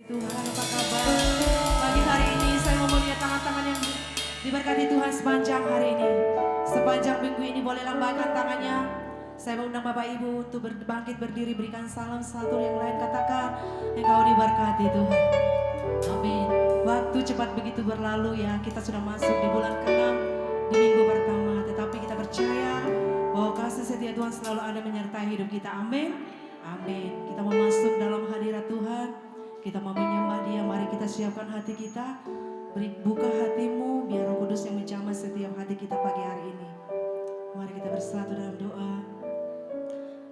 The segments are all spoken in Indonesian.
Tuhan, apa kabar? Pagi hari ini saya mau melihat tangan-tangan yang diberkati Tuhan sepanjang hari ini. Sepanjang minggu ini boleh lambaikan tangannya. Saya mengundang Bapak Ibu untuk bangkit berdiri, berikan salam satu yang lain, katakan engkau diberkati Tuhan. Amin. Waktu cepat begitu berlalu ya, kita sudah masuk di bulan ke-6 di minggu pertama. Tetapi kita percaya bahwa kasih setia Tuhan selalu ada menyertai hidup kita. Amin. Amin. Kita mau masuk dalam hadirat Tuhan. Kita mau menyembah Dia. Mari kita siapkan hati kita. Buka hatimu biar Roh Kudus yang menjamah setiap hati kita pagi hari ini. Mari kita bersatu dalam doa.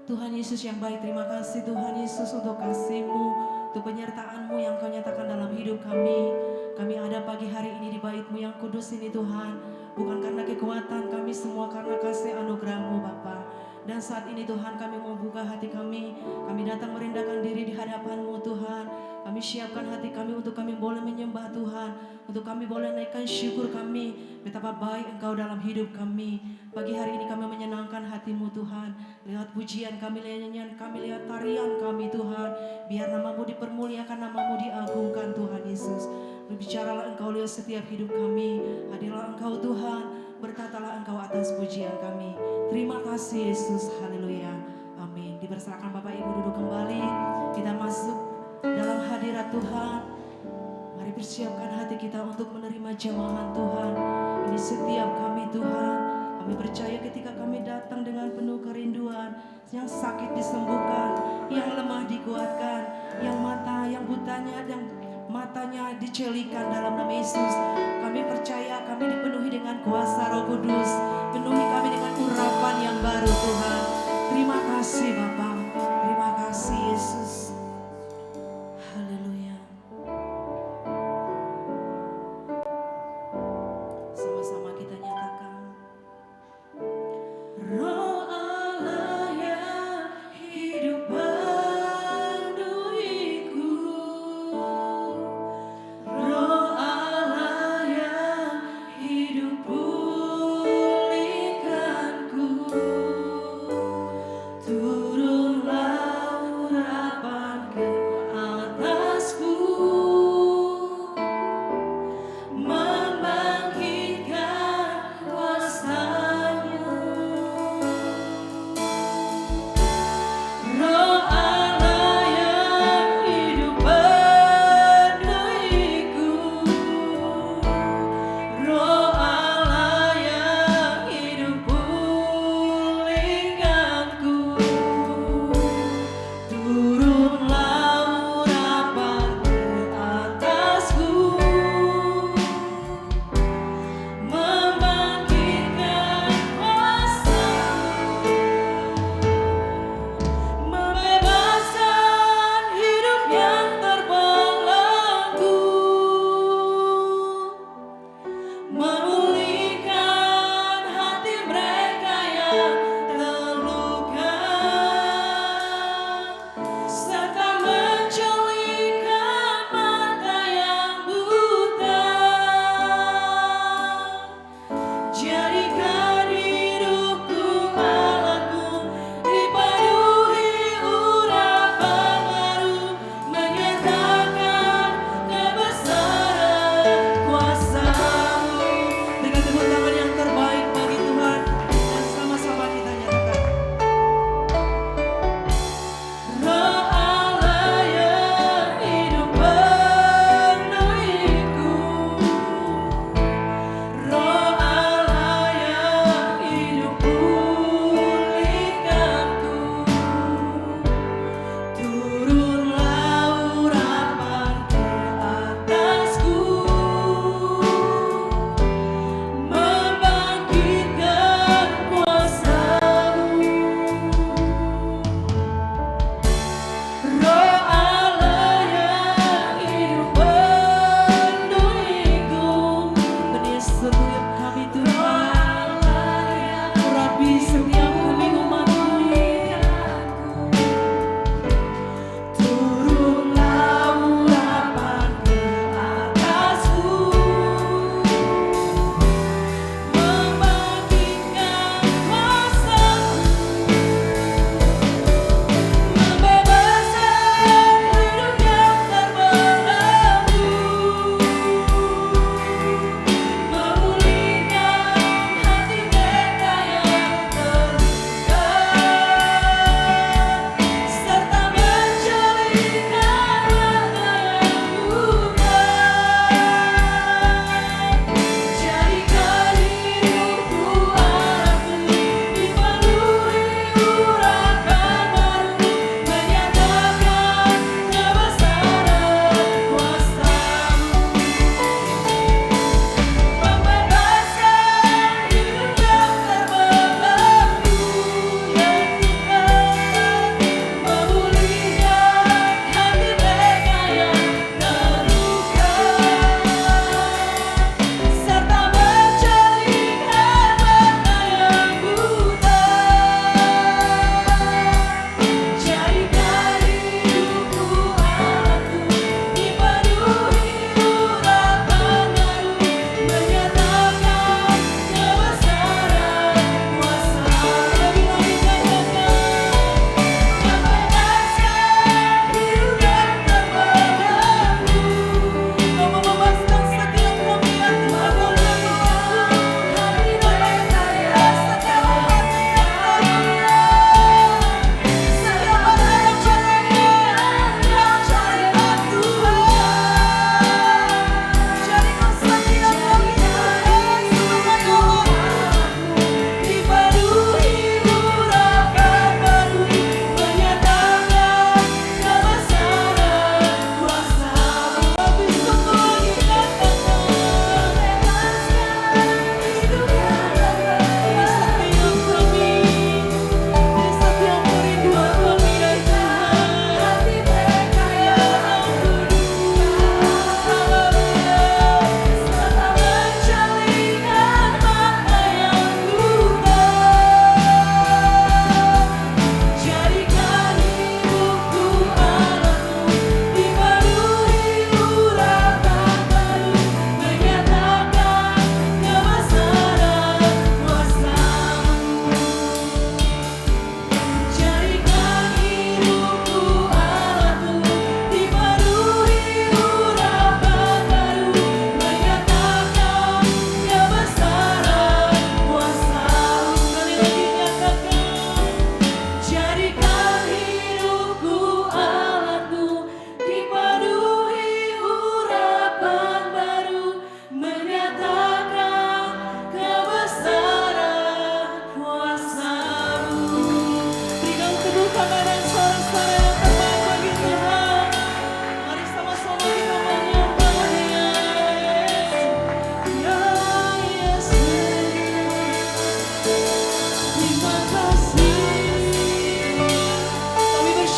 Tuhan Yesus yang baik, terima kasih Tuhan Yesus untuk kasih-Mu, untuk penyertaan-Mu yang Kau nyatakan dalam hidup kami. Kami ada pagi hari ini di bait-Mu yang kudus ini Tuhan. Bukan karena kekuatan kami semua, karena kasih anugerah-Mu Bapa. Dan saat ini Tuhan kami mau buka hati kami. Kami datang merendahkan diri di hadapan-Mu Tuhan. Kami siapkan hati kami untuk kami boleh menyembah Tuhan. Untuk kami boleh naikkan syukur kami. Betapa baik Engkau dalam hidup kami. Pagi hari ini kami menyenangkan hati-Mu Tuhan. Lewat pujian kami, lewat nyanyian kami, lewat tarian kami Tuhan. Biar nama-Mu dipermuliakan, nama-Mu diagungkan Tuhan Yesus. Berbicaralah Engkau lewat setiap hidup kami. Hadirlah Engkau Tuhan. Berkatalah Engkau atas pujian kami. Terima kasih Yesus. Haleluya. Amin. Dipersilakan Bapak Ibu duduk kembali. Kita masuk dalam hadirat Tuhan. Mari persiapkan hati kita untuk menerima jamahan Tuhan. Ini setiap kami Tuhan. Kami percaya ketika kami datang dengan penuh kerinduan, yang sakit disembuhkan, yang lemah dikuatkan, yang butanya, yang matanya dicelikan dalam nama Yesus. Kami percaya kami dipenuhi dengan kuasa Roh Kudus. Penuhi kami dengan urapan yang baru Tuhan. Terima kasih Bapa. Terima kasih Yesus. Haleluya. Sama-sama kita nyatakan. Roh Allah yang hidup penuhiku, Roh Allah yang hidup pulihkanku, turun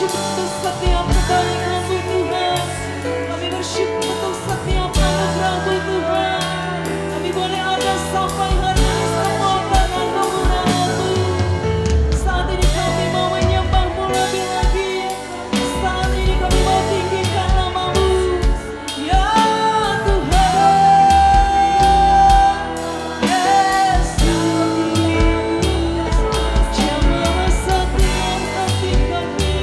bersyukur untuk setiap kebaikan-Mu Tuhan. Kami bersyukur untuk setiap anugerah-Mu Tuhan. Kami boleh ada sampai hari ini semua karena kemuliaan-Mu. Saat ini kami mau menyembah-Mu lebih lagi. Saat ini kami mau tinggikan nama-Mu, ya Tuhan. Yesus, jamahlah setiap hati kami.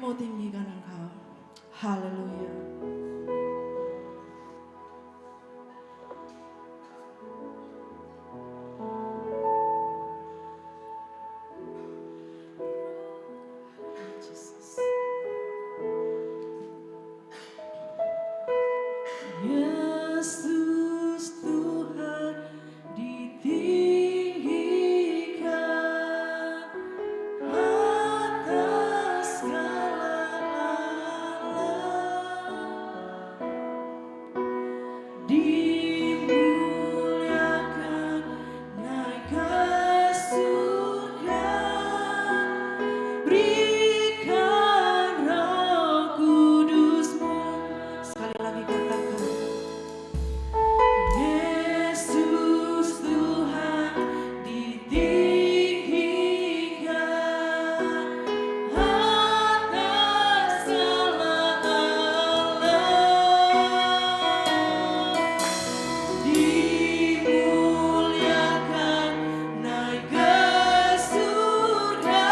mau tinggikan Engkau. Haleluya. Yesus Tuhan ditinggikan atas segala alam, dimuliakan naik ke surga, berikan Roh Kudus-Mu. Sekali lagi katakan, Yesus Tuhan ditinggikan atas segala alam, dimuliakan naik ke surga,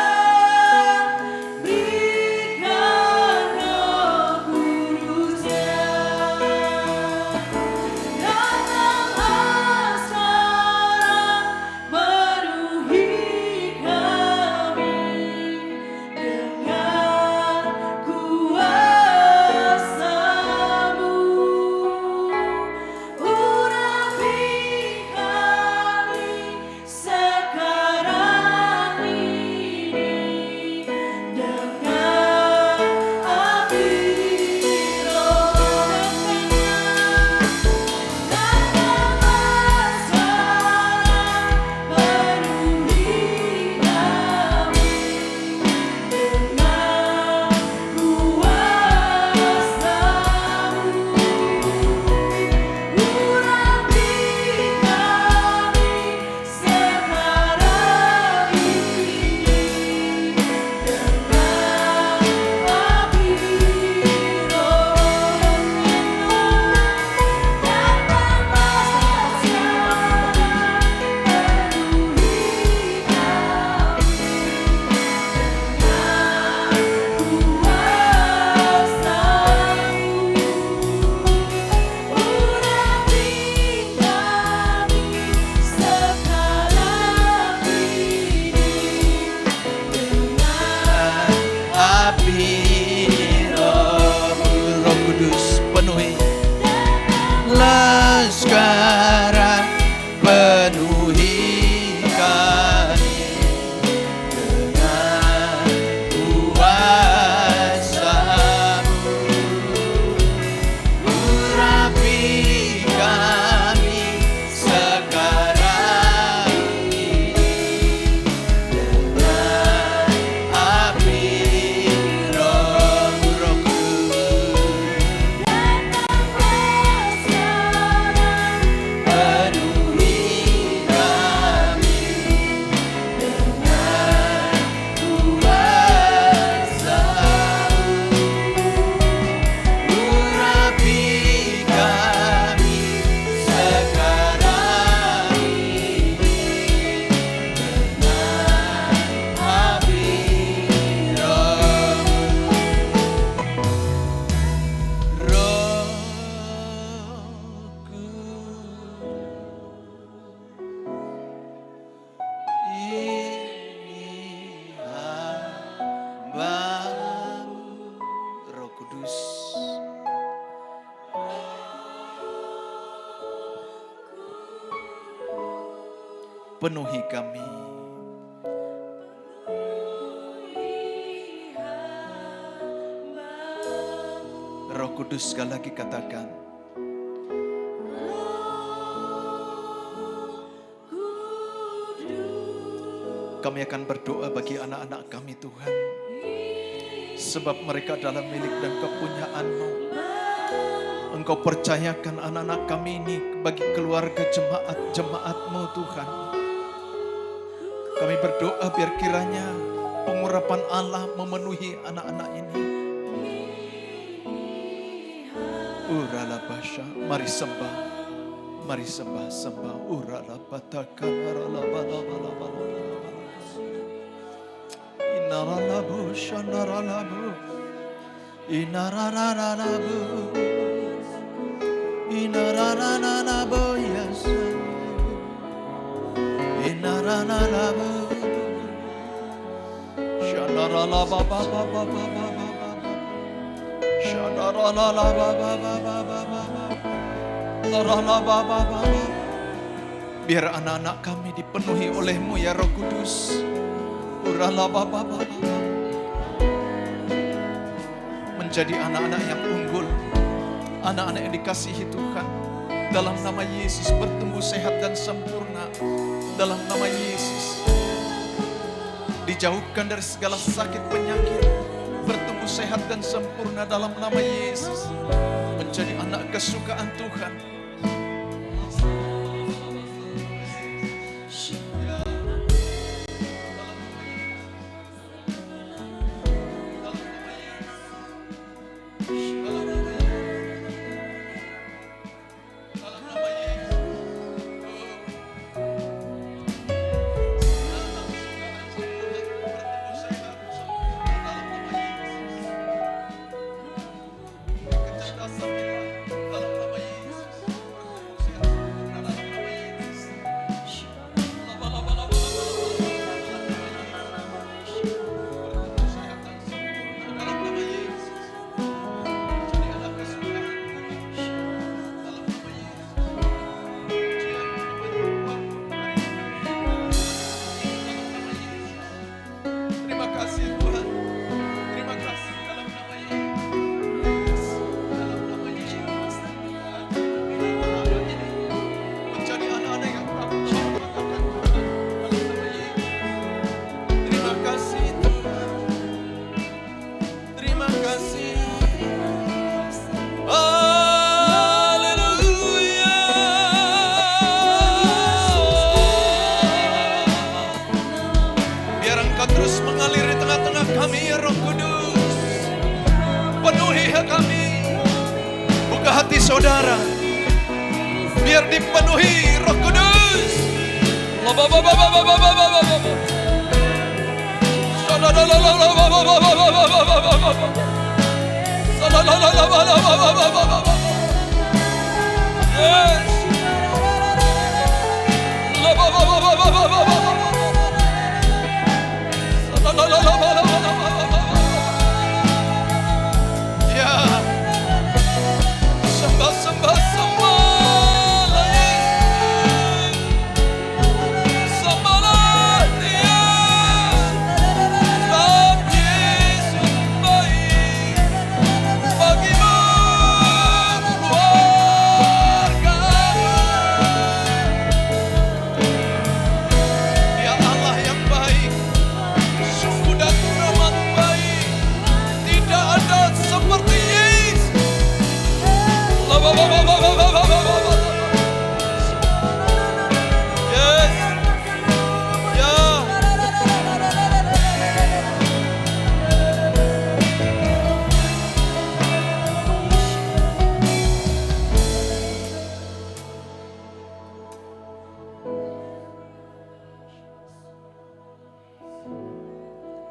berikan Roh Kudus-Nya. Datanglah sekarang, penuhi kami dengan kuasa-Mu. Urapi kami sekarang ini dengan api Roh-Nya. Datanglah sekarang, penuhi kami dengan kuasa-Mu. Urapi kami sekarang ini dengan api Roh Kudus penuhi lah sekarang, penuhi kami dengan kuasa-Mu. Urapi kami sekarang ini dengan api Roh Kudus. Penuhi kami dengan kuasa-Mu. Urapi kami sekarang ini dengan api Roh ini hamba-Mu. Roh Kudus penuhi kami. Roh Kudus sekali lagi katakan, kami akan berdoa bagi anak-anak kami Tuhan, sebab mereka adalah milik dan kepunyaan-Mu. Engkau percayakan anak-anak kami ini bagi keluarga jemaat-jemaat-Mu Tuhan. Kami berdoa biar kiranya pengurapan Allah memenuhi anak-anak ini. Uralabasha, mari sembah, mari sembah. Uralabataka, naralabalabalabalabalabalabala. Inaralabu, shanaralabu. Inararararabu, inararararabu, yes. Inarararabu, shanaralabababababababa, shanaralababababababa, laralababababa. Biar anak-anak kami dipenuhi oleh-Mu ya Roh Kudus. Uralabababababa. Menjadi anak-anak yang unggul, anak-anak yang dikasihi Tuhan. Dalam nama Yesus bertumbuh sehat dan sempurna. Dalam nama Yesus dijauhkan dari segala sakit penyakit, bertumbuh sehat dan sempurna dalam nama Yesus. Menjadi anak kesukaan Tuhan. Saudara, biar dipenuhi Roh Kudus.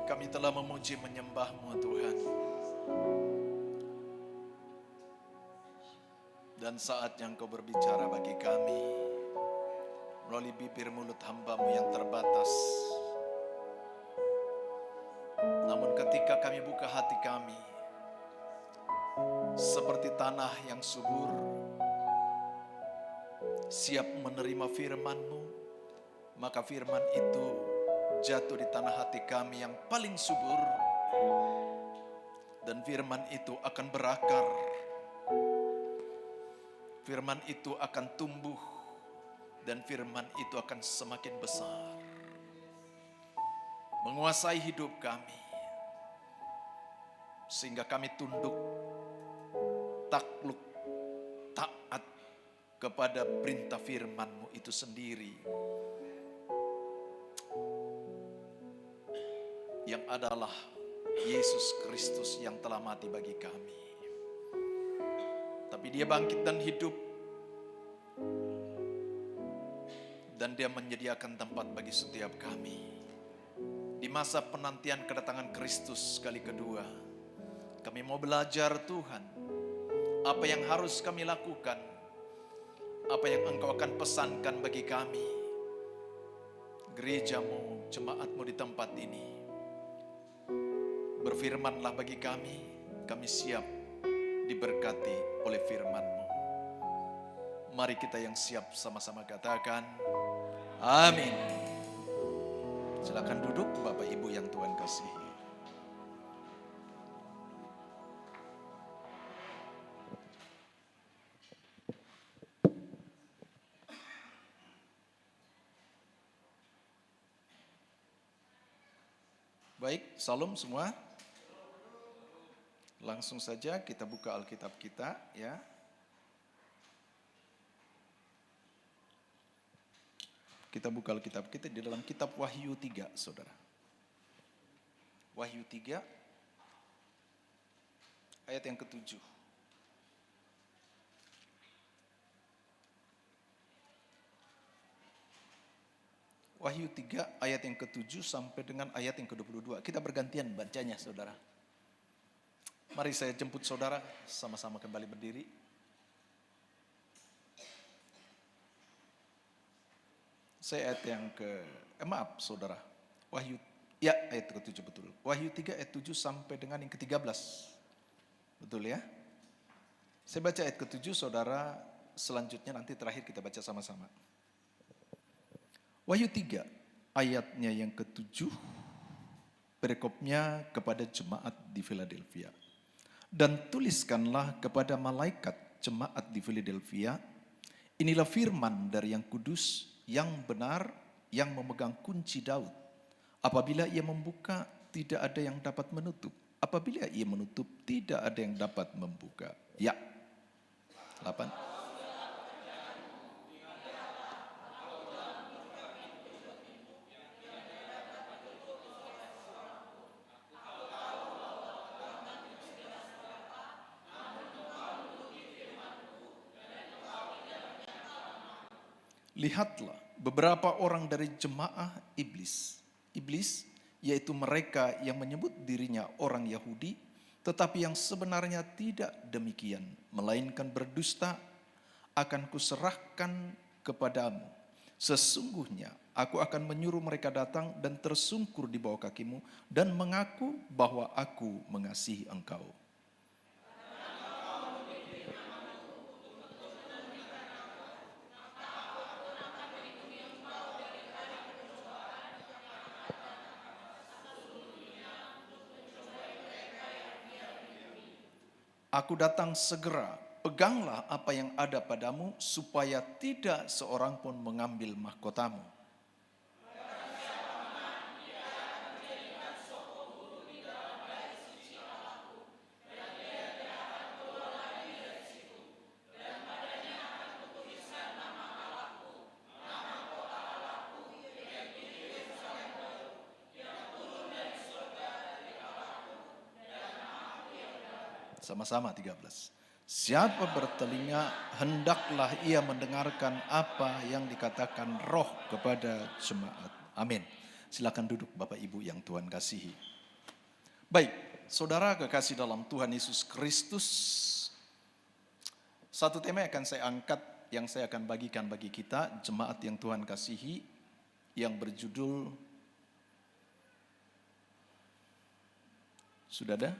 Kami telah memuji menyembah-Mu Tuhan. Dan saatnya Engkau berbicara bagi kami melalui bibir mulut hamba-Mu yang terbatas. Namun ketika kami buka hati kami seperti tanah yang subur, siap menerima firman-Mu, maka firman itu jatuh di tanah hati kami yang paling subur, dan firman itu akan berakar, firman itu akan tumbuh, dan firman itu akan semakin besar, menguasai hidup kami, sehingga kami tunduk, takluk, taat kepada perintah firman-Mu itu sendiri, yang adalah Yesus Kristus yang telah mati bagi kami. Tapi Dia bangkit dan hidup, dan Dia menyediakan tempat bagi setiap kami. Di masa penantian kedatangan Kristus kali kedua, kami Kami mau belajar Tuhan, apa yang harus kami lakukan, apa yang Engkau akan pesankan bagi kami, gerejamu, jemaatmu di tempat ini. Berfirmanlah bagi kami siap diberkati oleh firman-Mu. Mari kita yang siap sama-sama katakan, amin. Silakan duduk Bapak Ibu yang Tuhan kasihi. Baik, salam semua. Langsung saja kita buka Alkitab kita ya. Kita buka Alkitab kita di dalam kitab Wahyu 3, Saudara. Wahyu 3 ayat yang ke-7. Wahyu 3 ayat yang ke-7 sampai dengan ayat yang ke-22. Kita bergantian bacanya, Saudara. Mari saya jemput Saudara, sama-sama kembali berdiri. Saya ayat yang Saudara. Wahyu, ya ayat ke-7 betul. Wahyu 3 ayat 7 sampai dengan yang ke-13. Betul ya? Saya baca ayat ke-7, Saudara, selanjutnya nanti terakhir kita baca sama-sama. Wahyu 3 ayatnya yang ke-7, perikopnya kepada jemaat di Philadelphia. Dan tuliskanlah kepada malaikat jemaat di Philadelphia, inilah firman dari yang kudus, yang benar, yang memegang kunci Daud. Apabila ia membuka, tidak ada yang dapat menutup. Apabila ia menutup, tidak ada yang dapat membuka. Ya. 8. Lihatlah beberapa orang dari jemaah iblis. Iblis yaitu mereka yang menyebut dirinya orang Yahudi, tetapi yang sebenarnya tidak demikian, melainkan berdusta, akan kuserahkan kepadamu. Sesungguhnya aku akan menyuruh mereka datang dan tersungkur di bawah kakimu dan mengaku bahwa aku mengasihi engkau. Aku datang segera, peganglah apa yang ada padamu, supaya tidak seorang pun mengambil mahkotamu. Sama-sama 13. Siapa bertelinga, hendaklah ia mendengarkan apa yang dikatakan Roh kepada jemaat. Amin. Silakan duduk Bapak Ibu yang Tuhan kasihi. Baik, saudara kekasih dalam Tuhan Yesus Kristus. Satu tema yang akan saya angkat, yang saya akan bagikan bagi kita, jemaat yang Tuhan kasihi, yang berjudul, sudah ada?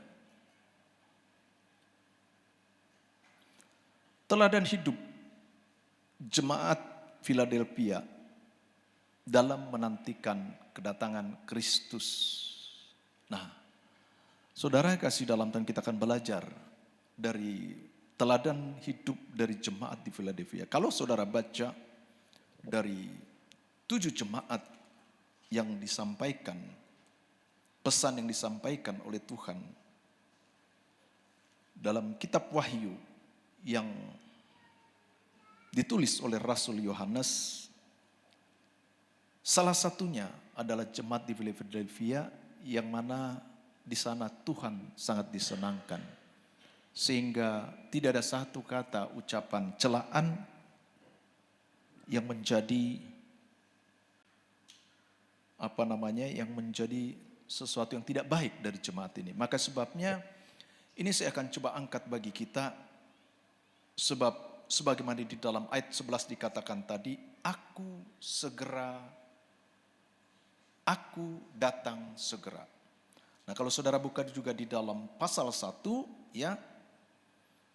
Teladan hidup jemaat Philadelphia dalam menantikan kedatangan Kristus. Nah, saudara kasih dalam Tuhan, kita akan belajar dari teladan hidup dari jemaat di Philadelphia. Kalau saudara baca dari 7 jemaat yang disampaikan, pesan yang disampaikan oleh Tuhan dalam kitab Wahyu yang ditulis oleh Rasul Yohanes, salah satunya adalah jemaat di Philadelphia, yang mana di sana Tuhan sangat disenangkan, sehingga tidak ada satu kata ucapan celaan yang menjadi yang menjadi sesuatu yang tidak baik dari jemaat ini. Maka sebabnya Ini saya akan coba angkat bagi kita, sebab sebagaimana di dalam ayat 11 dikatakan tadi, aku datang segera. Nah, kalau saudara buka juga di dalam pasal 1, ya,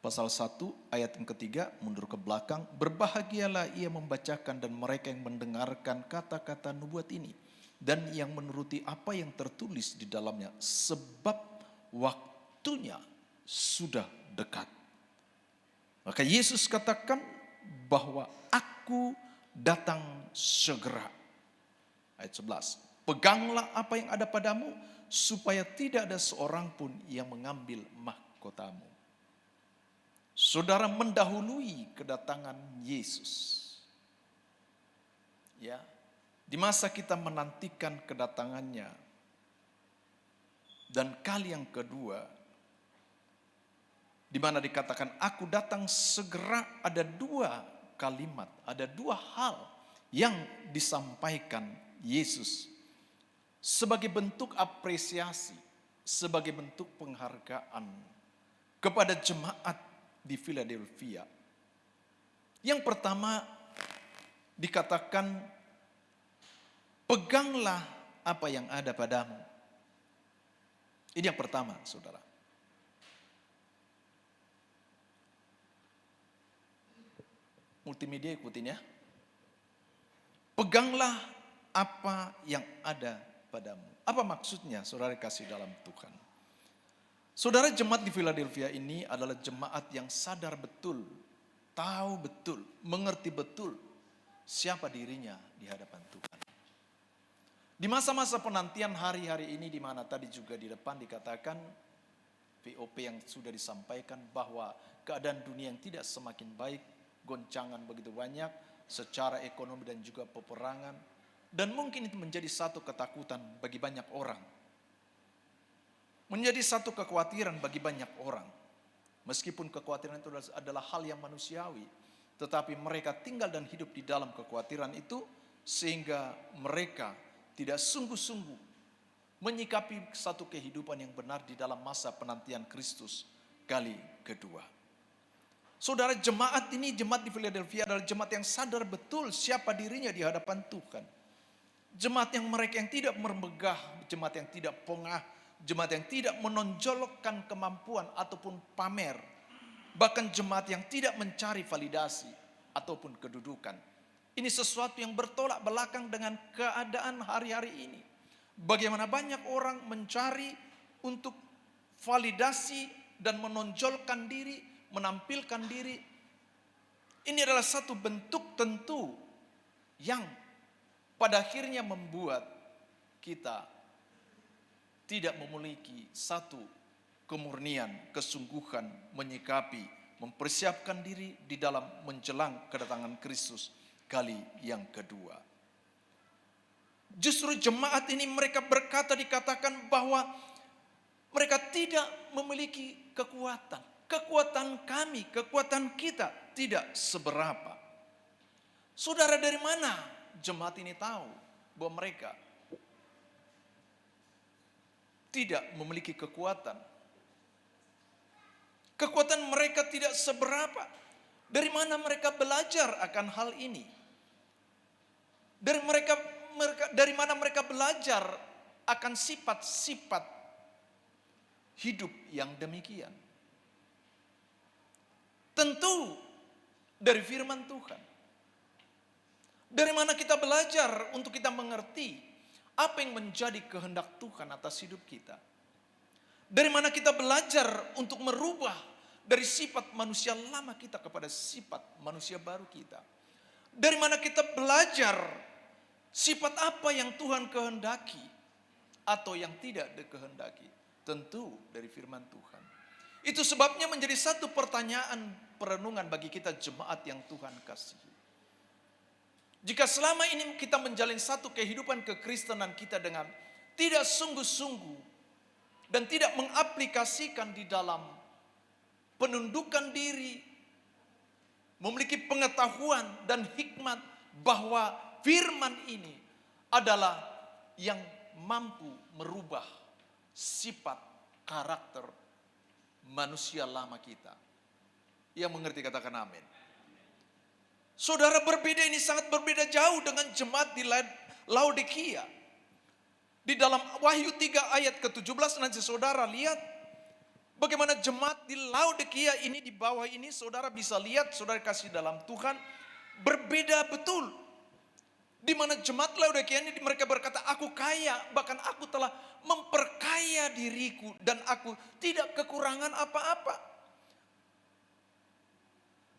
pasal 1 ayat yang ketiga, mundur ke belakang, berbahagialah ia membacakan dan mereka yang mendengarkan kata-kata nubuat ini dan yang menuruti apa yang tertulis di dalamnya, sebab waktunya sudah dekat. Maka Yesus katakan bahwa aku datang segera. Ayat 11, peganglah apa yang ada padamu supaya tidak ada seorang pun yang mengambil mahkotamu. Saudara mendahului kedatangan Yesus. Ya, di masa kita menantikan kedatangannya. Dan kali yang kedua, di mana dikatakan aku datang segera, ada dua kalimat, ada dua hal yang disampaikan Yesus sebagai bentuk apresiasi, sebagai bentuk penghargaan kepada jemaat di Philadelphia. Yang pertama dikatakan, peganglah apa yang ada padamu. Ini yang pertama, saudara. Multimedia ikutin ya. Peganglah apa yang ada padamu. Apa maksudnya, saudara kasih dalam Tuhan? Saudara, jemaat di Philadelphia ini adalah jemaat yang sadar betul, tahu betul, mengerti betul siapa dirinya di hadapan Tuhan. Di masa-masa penantian hari-hari ini, di mana tadi juga di depan dikatakan VOP yang sudah disampaikan bahwa keadaan dunia yang tidak semakin baik, goncangan begitu banyak secara ekonomi dan juga peperangan, dan mungkin itu menjadi satu ketakutan bagi banyak orang, menjadi satu kekhawatiran bagi banyak orang. Meskipun kekhawatiran itu adalah hal yang manusiawi, tetapi mereka tinggal dan hidup di dalam kekhawatiran itu, sehingga mereka tidak sungguh-sungguh menyikapi satu kehidupan yang benar di dalam masa penantian Kristus kali kedua. Saudara, jemaat ini, jemaat di Philadelphia adalah jemaat yang sadar betul siapa dirinya di hadapan Tuhan. Jemaat yang mereka yang tidak bermegah, jemaat yang tidak pongah, jemaat yang tidak menonjolkan kemampuan ataupun pamer. Bahkan jemaat yang tidak mencari validasi ataupun kedudukan. Ini sesuatu yang bertolak belakang dengan keadaan hari-hari ini. Bagaimana banyak orang mencari untuk validasi dan menonjolkan diri, menampilkan diri. Ini adalah satu bentuk tentu yang pada akhirnya membuat kita tidak memiliki satu kemurnian, kesungguhan menyikapi, mempersiapkan diri di dalam menjelang kedatangan Kristus kali yang kedua. Justru jemaat ini mereka berkata, dikatakan bahwa mereka tidak memiliki kekuatan. Kekuatan kami, kekuatan kita tidak seberapa. Saudara, dari mana jemaat ini tahu bahwa mereka tidak memiliki kekuatan? Kekuatan mereka tidak seberapa. Dari mana mereka belajar akan hal ini? Dari mana mereka belajar akan sifat-sifat hidup yang demikian? Tentu dari firman Tuhan. Dari mana kita belajar untuk kita mengerti apa yang menjadi kehendak Tuhan atas hidup kita? Dari mana kita belajar untuk merubah dari sifat manusia lama kita kepada sifat manusia baru kita? Dari mana kita belajar sifat apa yang Tuhan kehendaki atau yang tidak dikehendaki? Tentu dari firman Tuhan. Itu sebabnya menjadi satu pertanyaan perenungan bagi kita jemaat yang Tuhan kasihi. Jika selama ini kita menjalin satu kehidupan kekristenan kita dengan tidak sungguh-sungguh dan tidak mengaplikasikan di dalam penundukan diri, memiliki pengetahuan dan hikmat bahwa firman ini adalah yang mampu merubah sifat karakter manusia lama kita. Yang mengerti katakan amin. Saudara, berbeda ini sangat berbeda jauh dengan jemaat di Laodikia. Di dalam Wahyu 3 ayat ke-17 nanti saudara lihat bagaimana jemaat di Laodikia ini, di bawah ini saudara bisa lihat, saudara kasih dalam Tuhan, berbeda betul. Di mana jemaat Laodikia ini mereka berkata, aku kaya, bahkan aku telah memperkaya diriku dan aku tidak kekurangan apa-apa.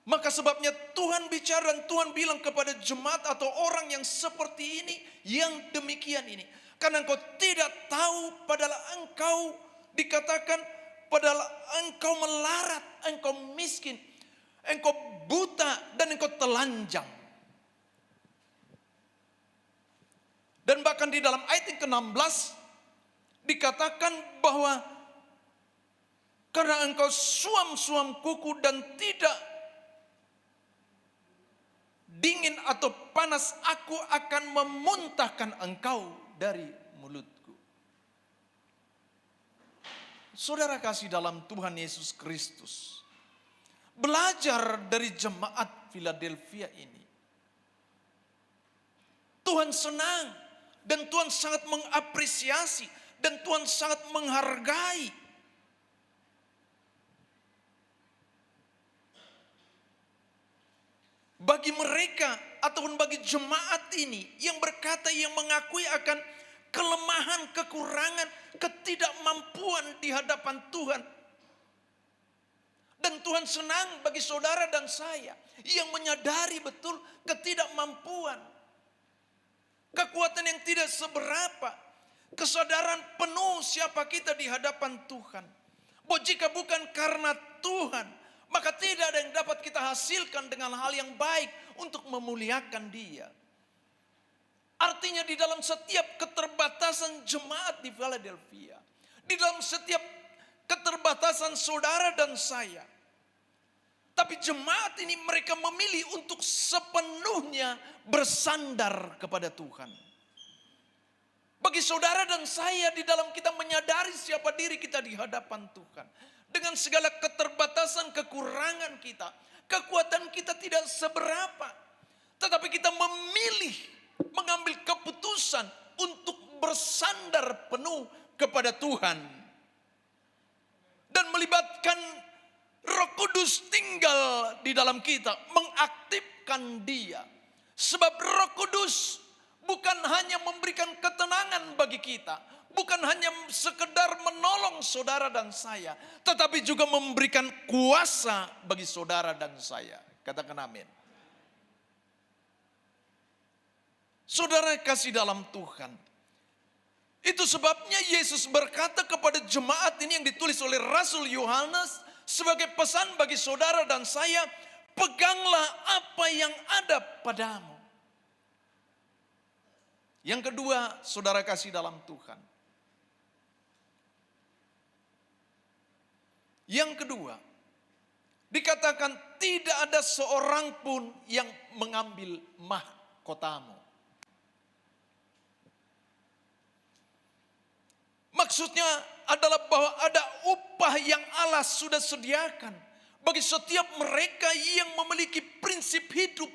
Maka sebabnya Tuhan bicara dan Tuhan bilang kepada jemaat atau orang yang seperti ini, yang demikian ini. Karena engkau tidak tahu, padahal engkau dikatakan, padahal engkau melarat, engkau miskin, engkau buta dan engkau telanjang. Dan bahkan di dalam ayat yang ke-16 dikatakan bahwa karena engkau suam-suam kuku dan tidak dingin atau panas, aku akan memuntahkan engkau dari mulutku. Saudara kasih dalam Tuhan Yesus Kristus, belajar dari jemaat Philadelphia ini. Tuhan senang dan Tuhan sangat mengapresiasi dan Tuhan sangat menghargai bagi mereka ataupun bagi jemaat ini yang berkata, yang mengakui akan kelemahan, kekurangan, ketidakmampuan di hadapan Tuhan. Dan Tuhan senang bagi saudara dan saya yang menyadari betul ketidakmampuan, kekuatan yang tidak seberapa, kesadaran penuh siapa kita di hadapan Tuhan. Bahwa jika bukan karena Tuhan, maka tidak ada yang dapat kita hasilkan dengan hal yang baik untuk memuliakan Dia. Artinya di dalam setiap keterbatasan jemaat di Philadelphia, di dalam setiap keterbatasan saudara dan saya, tapi jemaat ini mereka memilih untuk sepenuhnya bersandar kepada Tuhan. Bagi saudara dan saya di dalam kita menyadari siapa diri kita di hadapan Tuhan, dengan segala keterbatasan, kekurangan kita, kekuatan kita tidak seberapa. Tetapi kita memilih mengambil keputusan untuk bersandar penuh kepada Tuhan. Dan melibatkan Roh Kudus tinggal di dalam kita, mengaktifkan Dia. Sebab Roh Kudus bukan hanya memberikan ketenangan bagi kita, bukan hanya sekedar menolong saudara dan saya, tetapi juga memberikan kuasa bagi saudara dan saya. Katakan amin. Saudara kasih dalam Tuhan, itu sebabnya Yesus berkata kepada jemaat ini yang ditulis oleh Rasul Yohanes sebagai pesan bagi saudara dan saya, peganglah apa yang ada padamu. Yang kedua, saudara kasih dalam Tuhan, yang kedua, dikatakan tidak ada seorang pun yang mengambil mahkotamu. Maksudnya adalah bahwa ada upah yang Allah sudah sediakan bagi setiap mereka yang memiliki prinsip hidup.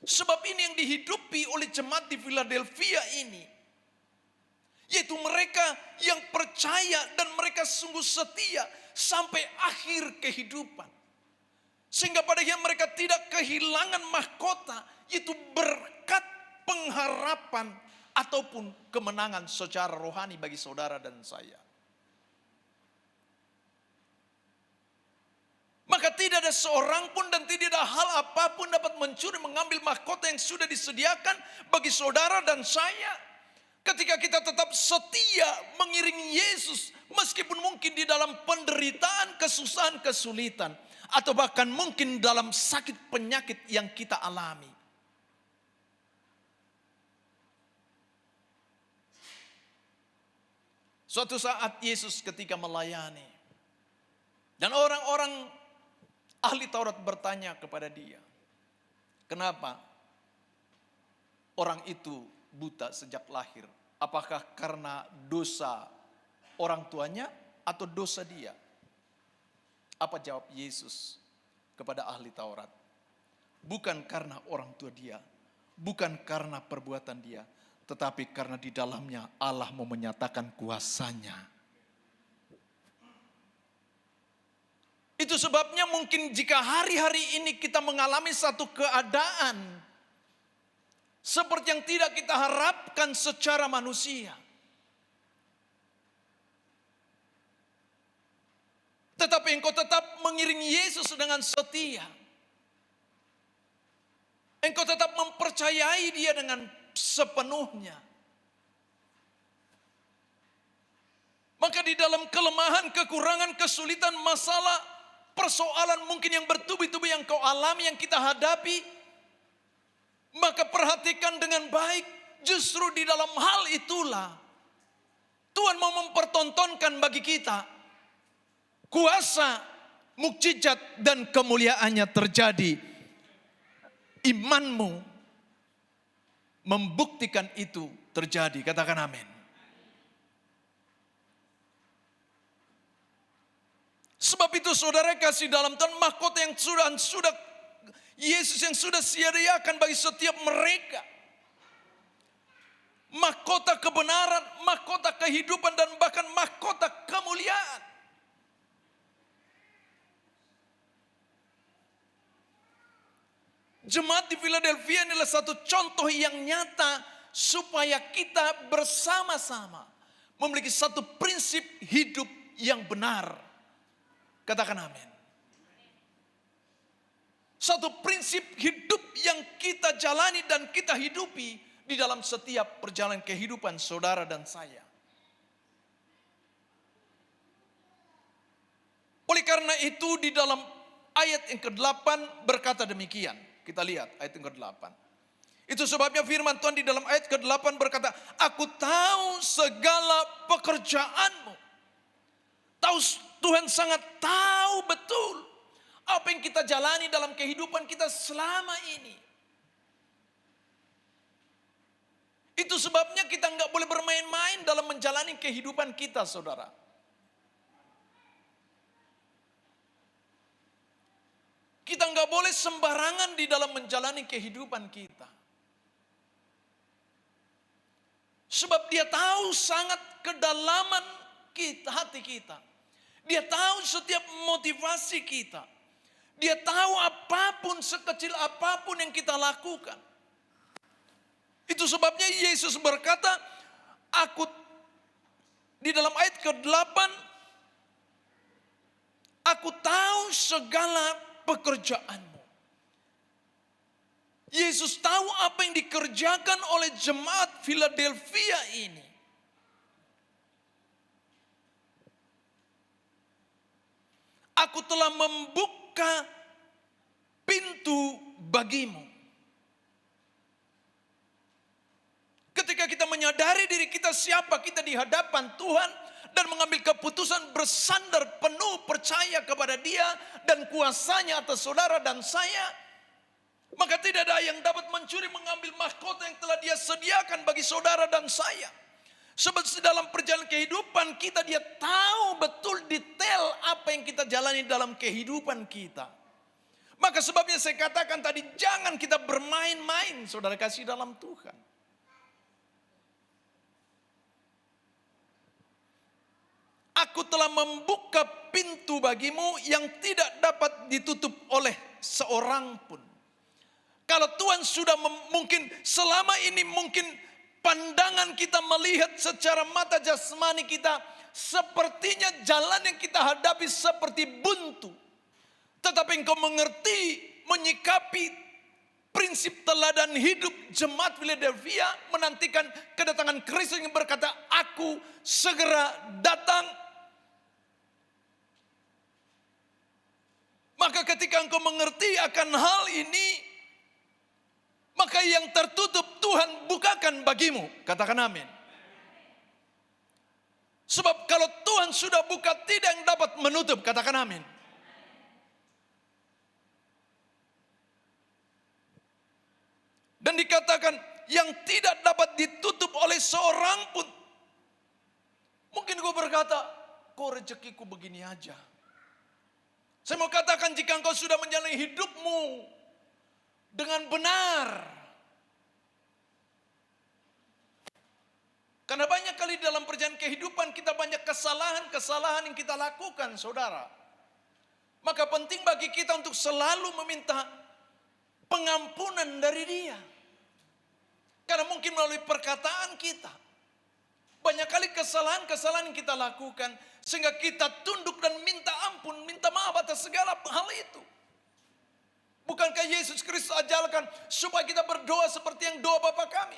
Sebab ini yang dihidupi oleh jemaat di Philadelphia ini, yaitu mereka yang percaya dan mereka sungguh setia sampai akhir kehidupan. Sehingga pada akhirnya mereka tidak kehilangan mahkota, yaitu berkat pengharapan ataupun kemenangan secara rohani bagi saudara dan saya. Maka tidak ada seorang pun dan tidak ada hal apapun dapat mencuri, mengambil mahkota yang sudah disediakan bagi saudara dan saya. Ketika kita tetap setia mengiringi Yesus, meskipun mungkin di dalam penderitaan, kesusahan, kesulitan, atau bahkan mungkin dalam sakit penyakit yang kita alami. Suatu saat Yesus ketika melayani, dan orang-orang ahli Taurat bertanya kepada Dia, kenapa orang itu buta sejak lahir? Apakah karena dosa orang tuanya atau dosa dia. Apa jawab Yesus kepada ahli Taurat? Bukan karena orang tua dia, bukan karena perbuatan dia, tetapi karena di dalamnya Allah mau menyatakan kuasanya. Itu sebabnya mungkin jika hari-hari ini kita mengalami satu keadaan seperti yang tidak kita harapkan secara manusia, tetapi engkau tetap mengiringi Yesus dengan setia. Engkau tetap mempercayai dia dengan sepenuhnya. Maka di dalam kelemahan, kekurangan, kesulitan, masalah, persoalan mungkin yang bertubi-tubi yang kau alami, yang kita hadapi, maka perhatikan dengan baik. Justru di dalam hal itulah Tuhan mau mempertontonkan bagi kita kuasa, mukjizat dan kemuliaannya terjadi. Imanmu membuktikan itu terjadi. Katakan amin. Sebab itu saudara kasih dalam Tuhan, mahkota yang sudah Yesus yang sudah sediakan bagi setiap mereka. Mahkota kebenaran, mahkota kehidupan dan bahkan mahkota kemuliaan. Jemaat di Philadelphia adalah satu contoh yang nyata supaya kita bersama-sama memiliki satu prinsip hidup yang benar. Katakan amin. Satu prinsip hidup yang kita jalani dan kita hidupi di dalam setiap perjalanan kehidupan saudara dan saya. Oleh karena itu di dalam ayat yang ke-8 berkata demikian. Kita lihat ayat yang ke-8. Itu sebabnya firman Tuhan di dalam ayat ke-8 berkata, aku tahu segala pekerjaanmu. Tuhan sangat tahu betul apa yang kita jalani dalam kehidupan kita selama ini. Itu sebabnya kita nggak boleh bermain-main dalam menjalani kehidupan kita, saudara. Kita nggak boleh sembarangan di dalam menjalani kehidupan kita. Sebab dia tahu sangat kedalaman kita, hati kita. Dia tahu setiap motivasi kita. Dia tahu apapun, sekecil apapun yang kita lakukan. Itu sebabnya Yesus berkata, aku di dalam ayat ke-8, aku tahu segala pekerjaanmu. Yesus tahu apa yang dikerjakan oleh jemaat Philadelphia ini. Aku telah membuka pintu bagimu. Ketika kita menyadari diri kita siapa kita di hadapan Tuhan dan mengambil keputusan bersandar penuh percaya kepada Dia dan kuasanya atas saudara dan saya, maka tidak ada yang dapat mencuri mengambil mahkota yang telah Dia sediakan bagi saudara dan saya. Sebab dalam perjalanan kehidupan kita Dia tahu betul detail apa yang kita jalani dalam kehidupan kita. Maka sebabnya saya katakan tadi, jangan kita bermain-main saudara kasih dalam Tuhan. Aku telah membuka pintu bagimu yang tidak dapat ditutup oleh seorang pun. Kalau Tuhan sudah mungkin selama ini mungkin pandangan kita melihat secara mata jasmani kita, sepertinya jalan yang kita hadapi seperti buntu. Tetapi engkau mengerti, menyikapi prinsip teladan hidup jemaat Philadelphia menantikan kedatangan Kristus yang berkata, aku segera datang. Maka ketika engkau mengerti akan hal ini, maka yang tertutup Tuhan bukakan bagimu. Katakan amin. Sebab kalau Tuhan sudah buka, tidak yang dapat menutup. Katakan amin. Dan dikatakan yang tidak dapat ditutup oleh seorang pun. Mungkin gue berkata, kok rezekiku begini aja? Saya mau katakan, jika engkau sudah menjalani hidupmu dengan benar. Karena banyak kali dalam perjalanan kehidupan kita banyak kesalahan-kesalahan yang kita lakukan, saudara. Maka penting bagi kita untuk selalu meminta pengampunan dari Dia. Karena mungkin melalui perkataan kita, banyak kali kesalahan-kesalahan yang kita lakukan, sehingga kita tunduk dan minta ampun, minta maaf atas segala hal itu. Bukankah Yesus Kristus ajarkan supaya kita berdoa seperti yang doa Bapa kami?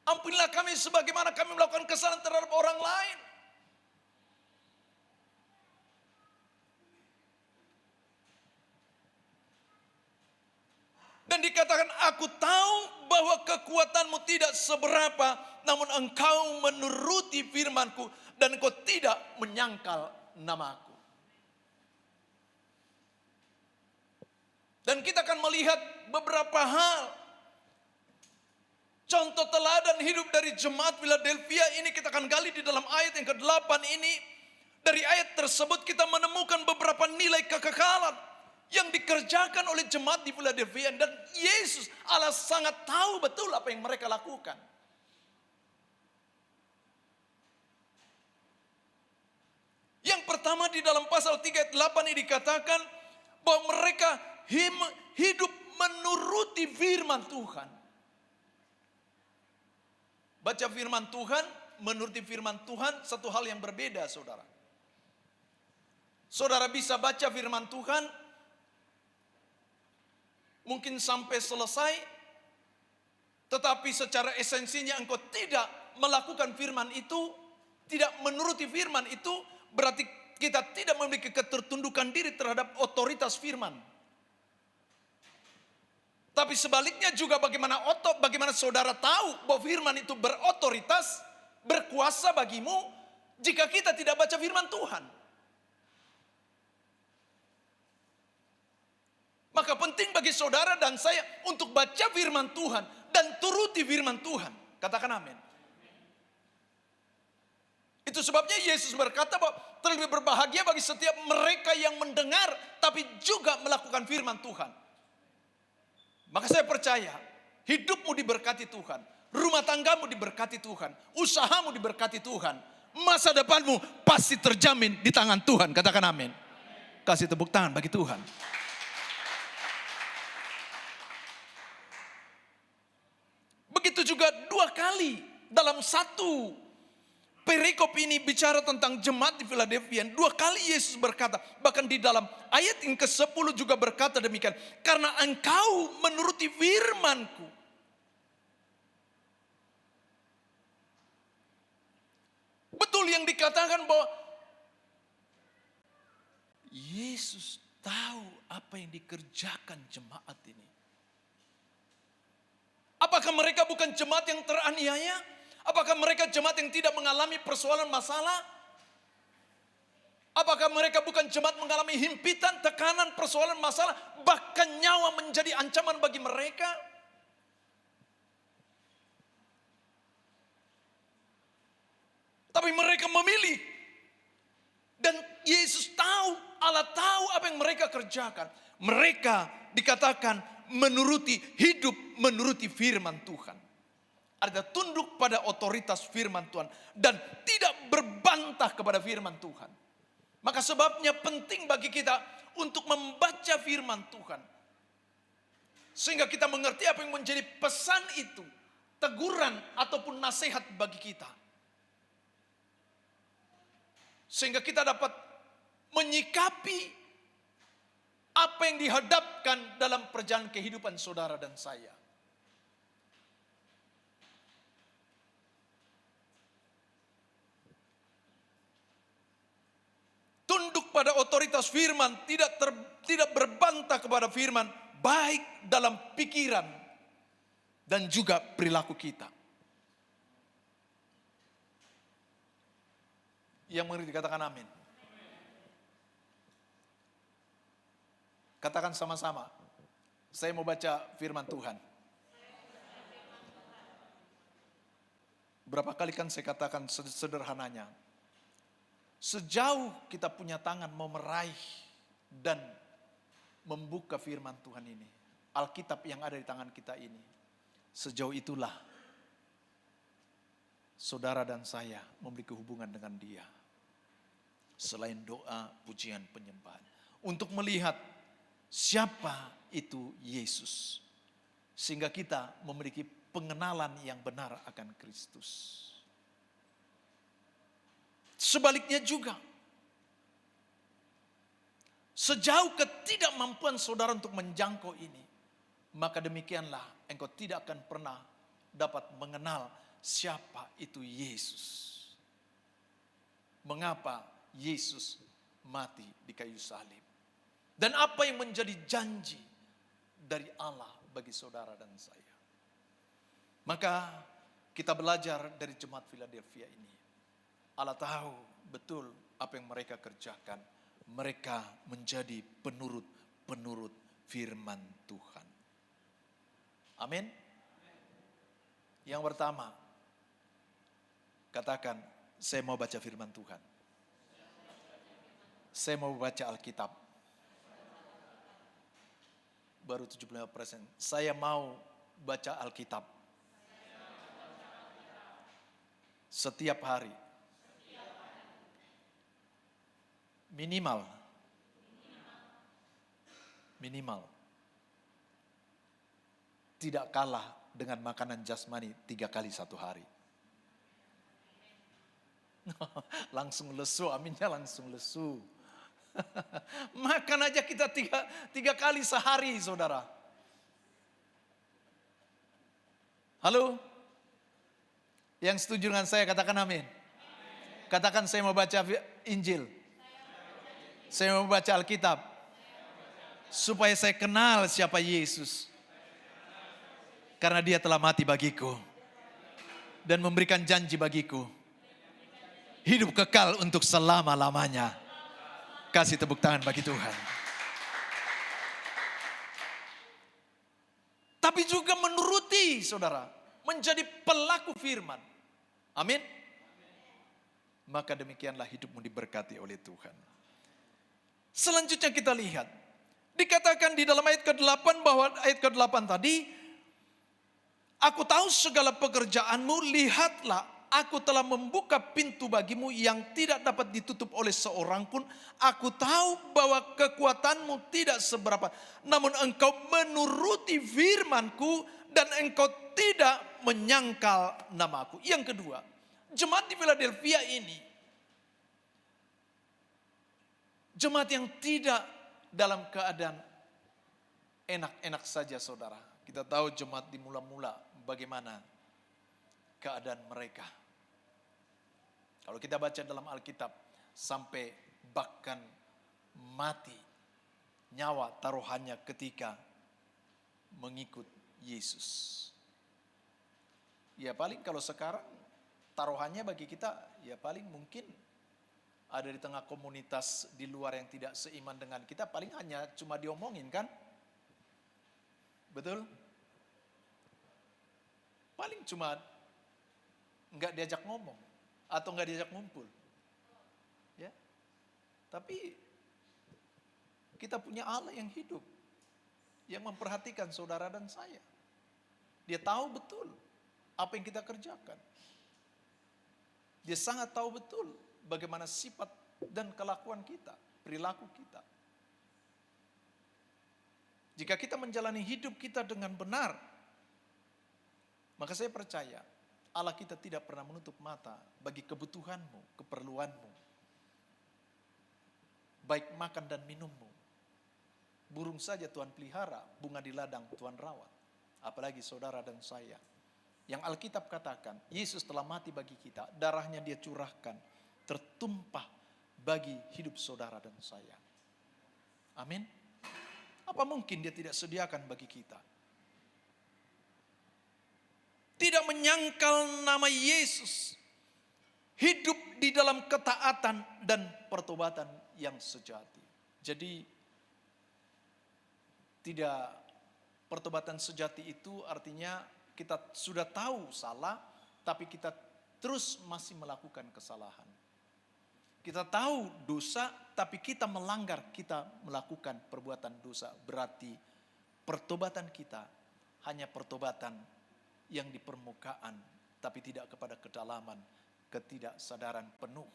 Ampunilah kami sebagaimana kami melakukan kesalahan terhadap orang lain. Dan dikatakan, aku tahu bahwa kekuatanmu tidak seberapa, namun engkau menuruti firmanku dan engkau tidak menyangkal namaku. Dan kita akan melihat beberapa hal. Contoh teladan hidup dari jemaat Philadelphia ini kita akan gali di dalam ayat yang ke-8 ini. Dari ayat tersebut kita menemukan beberapa nilai kekekalan yang dikerjakan oleh jemaat di Philadelphia. Dan Yesus Allah sangat tahu betul apa yang mereka lakukan. Yang pertama di dalam pasal 3 ayat 8 ini dikatakan bahwa mereka hidup menuruti firman Tuhan. Baca firman Tuhan, menuruti firman Tuhan satu hal yang berbeda, saudara. Saudara bisa baca firman Tuhan, mungkin sampai selesai, tetapi secara esensinya engkau tidak melakukan firman itu, tidak menuruti firman itu, berarti kita tidak memiliki ketertundukan diri terhadap otoritas firman. Tapi sebaliknya juga bagaimana saudara tahu bahwa firman itu berotoritas, berkuasa bagimu jika kita tidak baca firman Tuhan. Maka penting bagi saudara dan saya untuk baca firman Tuhan dan turuti firman Tuhan. Katakan amin. Itu sebabnya Yesus berkata bahwa terlebih berbahagia bagi setiap mereka yang mendengar tapi juga melakukan firman Tuhan. Maka saya percaya hidupmu diberkati Tuhan, rumah tanggamu diberkati Tuhan, usahamu diberkati Tuhan, masa depanmu pasti terjamin di tangan Tuhan. Katakan amin. Kasih tepuk tangan bagi Tuhan. Begitu juga 2 kali dalam satu perikop ini bicara tentang jemaat di Philadelphia. 2 kali Yesus berkata, bahkan di dalam ayat yang ke-10 juga berkata demikian. Karena engkau menuruti firmanku. Betul yang dikatakan bahwa Yesus tahu apa yang dikerjakan jemaat ini. Apakah mereka bukan jemaat yang teraniaya? Apakah mereka jemaat yang tidak mengalami persoalan masalah? Apakah mereka bukan jemaat mengalami himpitan, tekanan, persoalan masalah, bahkan nyawa menjadi ancaman bagi mereka? Tapi mereka memilih. Dan Yesus tahu, Allah tahu apa yang mereka kerjakan. Mereka dikatakan hidup menuruti firman Tuhan. Ada tunduk pada otoritas firman Tuhan. Dan tidak berbantah kepada firman Tuhan. Maka sebabnya penting bagi kita untuk membaca firman Tuhan. Sehingga kita mengerti apa yang menjadi pesan itu. Teguran ataupun nasihat bagi kita. Sehingga kita dapat menyikapi apa yang dihadapkan dalam perjalanan kehidupan saudara dan saya. Tunduk pada otoritas firman, tidak berbantah kepada firman, baik dalam pikiran dan juga perilaku kita. Yang mengerti katakan amin. Katakan sama-sama, saya mau baca firman Tuhan. Berapa kali kan saya katakan sederhananya, Sejauh kita punya tangan mau meraih dan membuka firman Tuhan ini, Alkitab yang ada di tangan kita ini, sejauh itulah saudara dan saya memiliki hubungan dengan Dia. Selain doa, pujian, penyembahan. Untuk melihat siapa itu Yesus. Sehingga kita memiliki pengenalan yang benar akan Kristus. Sebaliknya juga, sejauh ketidakmampuan saudara untuk menjangkau ini, maka demikianlah engkau tidak akan pernah dapat mengenal siapa itu Yesus. Mengapa Yesus mati di kayu salib? Dan apa yang menjadi janji dari Allah bagi saudara dan saya? Maka kita belajar dari jemaat Philadelphia ini. Allah tahu betul apa yang mereka kerjakan. Mereka menjadi penurut firman Tuhan. Amin. Yang pertama, katakan, saya mau baca firman Tuhan. Saya mau baca Alkitab. Baru 75%. Saya mau baca Alkitab. Setiap hari. Minimal. Tidak kalah dengan makanan jasmani 3 kali satu hari. Langsung lesu, aminnya langsung lesu. Makan aja kita tiga kali sehari, saudara. Halo? Yang setuju dengan saya katakan amin. Katakan saya mau baca Injil. Saya mau baca Alkitab. Supaya saya kenal siapa Yesus. Karena Dia telah mati bagiku. Dan memberikan janji bagiku. Hidup kekal untuk selama-lamanya. Kasih tepuk tangan bagi Tuhan. Tapi juga menuruti saudara. Menjadi pelaku firman. Amin. Maka demikianlah hidupmu diberkati oleh Tuhan. Selanjutnya kita lihat. Dikatakan di dalam ayat ke-8 bahwa ayat ke-8 tadi. Aku tahu segala pekerjaanmu, lihatlah aku telah membuka pintu bagimu yang tidak dapat ditutup oleh seorang pun. Aku tahu bahwa kekuatanmu tidak seberapa. Namun engkau menuruti firmanku dan engkau tidak menyangkal namaku. Yang kedua, jemaat di Philadelphia ini. Jemaat yang tidak dalam keadaan enak-enak saja saudara. Kita tahu jemaat di mula-mula bagaimana keadaan mereka. Kalau kita baca dalam Alkitab, sampai bahkan mati nyawa taruhannya ketika mengikut Yesus. Ya paling kalau sekarang taruhannya bagi kita ya paling mungkin ada di tengah komunitas di luar yang tidak seiman dengan kita, paling hanya cuma diomongin kan? Betul? Paling cuma nggak diajak ngomong atau nggak diajak ngumpul. Ya. Tapi kita punya Allah yang hidup, yang memperhatikan saudara dan saya. Dia tahu betul apa yang kita kerjakan. Dia sangat tahu betul bagaimana sifat dan kelakuan kita, perilaku kita. Jika kita menjalani hidup kita dengan benar, maka saya percaya Allah kita tidak pernah menutup mata bagi kebutuhanmu, keperluanmu. Baik makan dan minummu. Burung saja Tuhan pelihara, bunga di ladang Tuhan rawat. Apalagi saudara dan saya. Yang Alkitab katakan, Yesus telah mati bagi kita, darahnya Dia curahkan, tertumpah bagi hidup saudara dan saya. Amin. Apa mungkin Dia tidak sediakan bagi kita? Tidak menyangkal nama Yesus. Hidup di dalam ketaatan dan pertobatan yang sejati. Jadi tidak, pertobatan sejati itu artinya kita sudah tahu salah, tapi kita terus masih melakukan kesalahan. Kita tahu dosa, tapi kita melanggar, kita melakukan perbuatan dosa. Berarti pertobatan kita hanya pertobatan yang di permukaan, tapi tidak kepada kedalaman, ketidaksadaran penuh.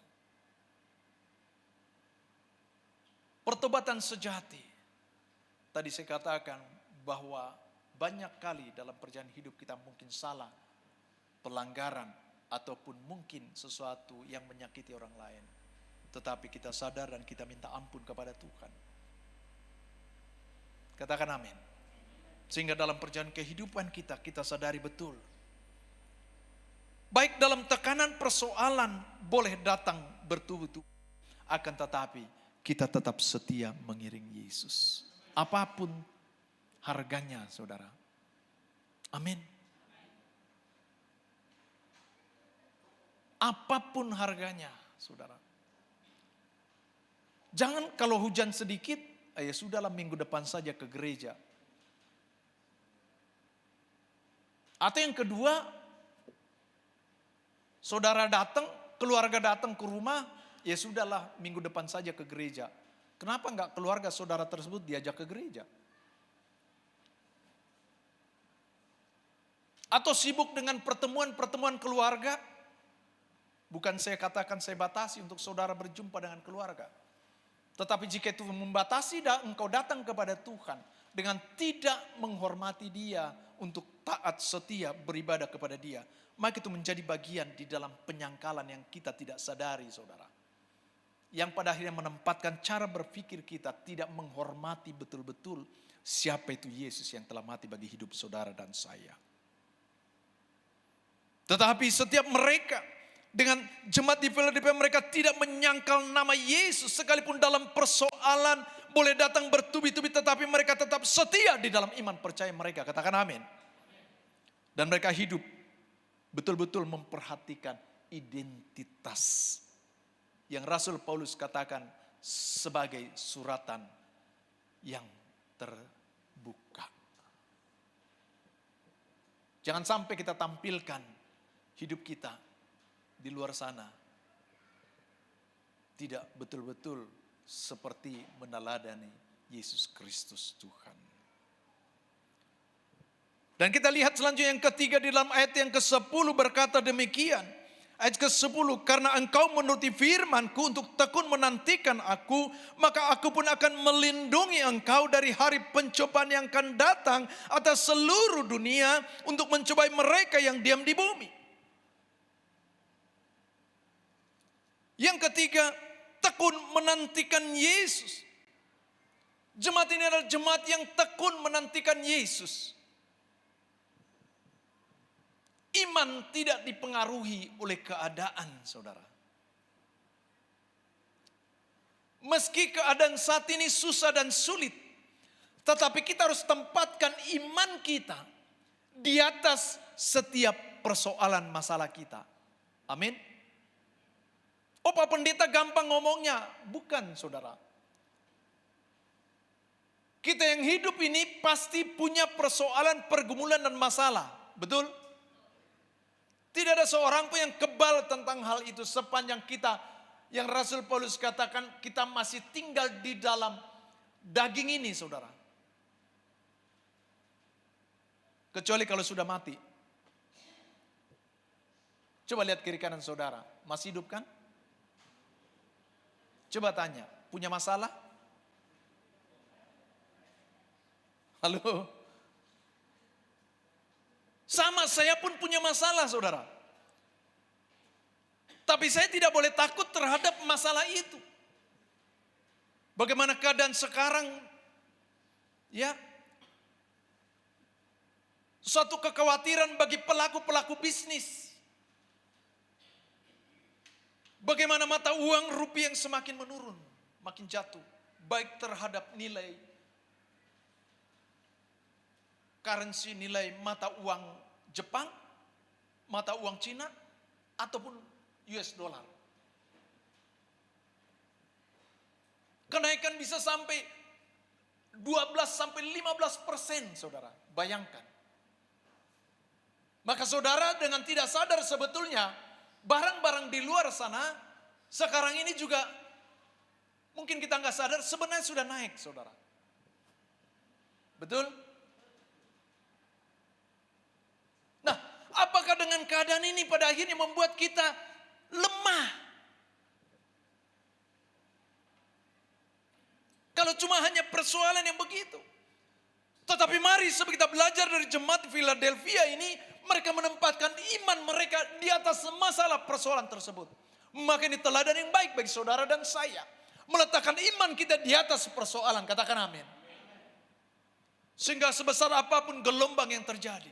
Pertobatan sejati. Tadi saya katakan bahwa banyak kali dalam perjalanan hidup kita mungkin salah, pelanggaran, ataupun mungkin sesuatu yang menyakiti orang lain. Tetapi kita sadar dan kita minta ampun kepada Tuhan. Katakan amin. Sehingga dalam perjalanan kehidupan kita, kita sadari betul. Baik dalam tekanan persoalan boleh datang bertubi-tubi. Akan tetapi kita tetap setia mengiring Yesus. Apapun harganya, saudara. Amin. Apapun harganya, saudara. Jangan kalau hujan sedikit, ya sudahlah minggu depan saja ke gereja. Atau yang kedua, saudara datang, keluarga datang ke rumah, ya sudahlah minggu depan saja ke gereja. Kenapa enggak keluarga saudara tersebut diajak ke gereja? Atau sibuk dengan pertemuan-pertemuan keluarga? Bukan saya katakan saya batasi untuk saudara berjumpa dengan keluarga. Tetapi jika itu membatasi engkau datang kepada Tuhan dengan tidak menghormati Dia untuk taat setia beribadah kepada Dia, maka itu menjadi bagian di dalam penyangkalan yang kita tidak sadari, saudara. Yang pada akhirnya menempatkan cara berpikir kita tidak menghormati betul-betul siapa itu Yesus yang telah mati bagi hidup saudara dan saya. Tetapi setiap mereka dengan jemaat di Philadelphia, mereka tidak menyangkal nama Yesus sekalipun dalam persoalan boleh datang bertubi-tubi, tetapi mereka tetap setia di dalam iman percaya mereka. Katakan amin. Dan mereka hidup betul-betul memperhatikan identitas yang Rasul Paulus katakan sebagai suratan yang terbuka. Jangan sampai kita tampilkan hidup kita di luar sana tidak betul-betul seperti meneladani Yesus Kristus Tuhan. Dan kita lihat selanjutnya yang ketiga di dalam ayat yang ke-10 berkata demikian. Ayat ke-10, karena engkau menuruti firman-Ku untuk tekun menantikan Aku, maka Aku pun akan melindungi engkau dari hari pencobaan yang akan datang atas seluruh dunia untuk mencobai mereka yang diam di bumi. Yang ketiga, tekun menantikan Yesus. Jemaat ini adalah jemaat yang tekun menantikan Yesus. Iman tidak dipengaruhi oleh keadaan, saudara. Meski keadaan saat ini susah dan sulit, tetapi kita harus tempatkan iman kita di atas setiap persoalan masalah kita. Amin. Oh, Pak Pendeta gampang ngomongnya. Bukan, saudara. Kita yang hidup ini pasti punya persoalan, pergumulan dan masalah. Betul? Tidak ada seorang pun yang kebal tentang hal itu sepanjang kita, yang Rasul Paulus katakan kita masih tinggal di dalam daging ini, saudara. Kecuali kalau sudah mati. Coba lihat kiri kanan saudara, masih hidup kan? Coba tanya, punya masalah? Halo? Sama, saya pun punya masalah, saudara. Tapi saya tidak boleh takut terhadap masalah itu. Bagaimana keadaan sekarang? Ya, suatu kekhawatiran bagi pelaku-pelaku bisnis. Bagaimana mata uang rupiah yang semakin menurun, makin jatuh. Baik terhadap nilai currency, nilai mata uang Jepang, mata uang Cina, ataupun US dollar. Kenaikan bisa sampai 12-15%, saudara. Bayangkan. Maka saudara dengan tidak sadar sebetulnya barang-barang di luar sana Sekarang ini juga mungkin kita nggak sadar sebenarnya sudah naik, saudara. Betul? Nah, apakah dengan keadaan ini pada akhirnya membuat kita lemah? Kalau cuma hanya persoalan yang begitu. Tetapi mari sebab kita belajar dari jemaat Philadelphia ini, mereka menempatkan iman mereka di atas masalah persoalan tersebut. Maka ini teladan yang baik bagi saudara dan saya. Meletakkan iman kita di atas persoalan, katakan amin. Sehingga sebesar apapun gelombang yang terjadi.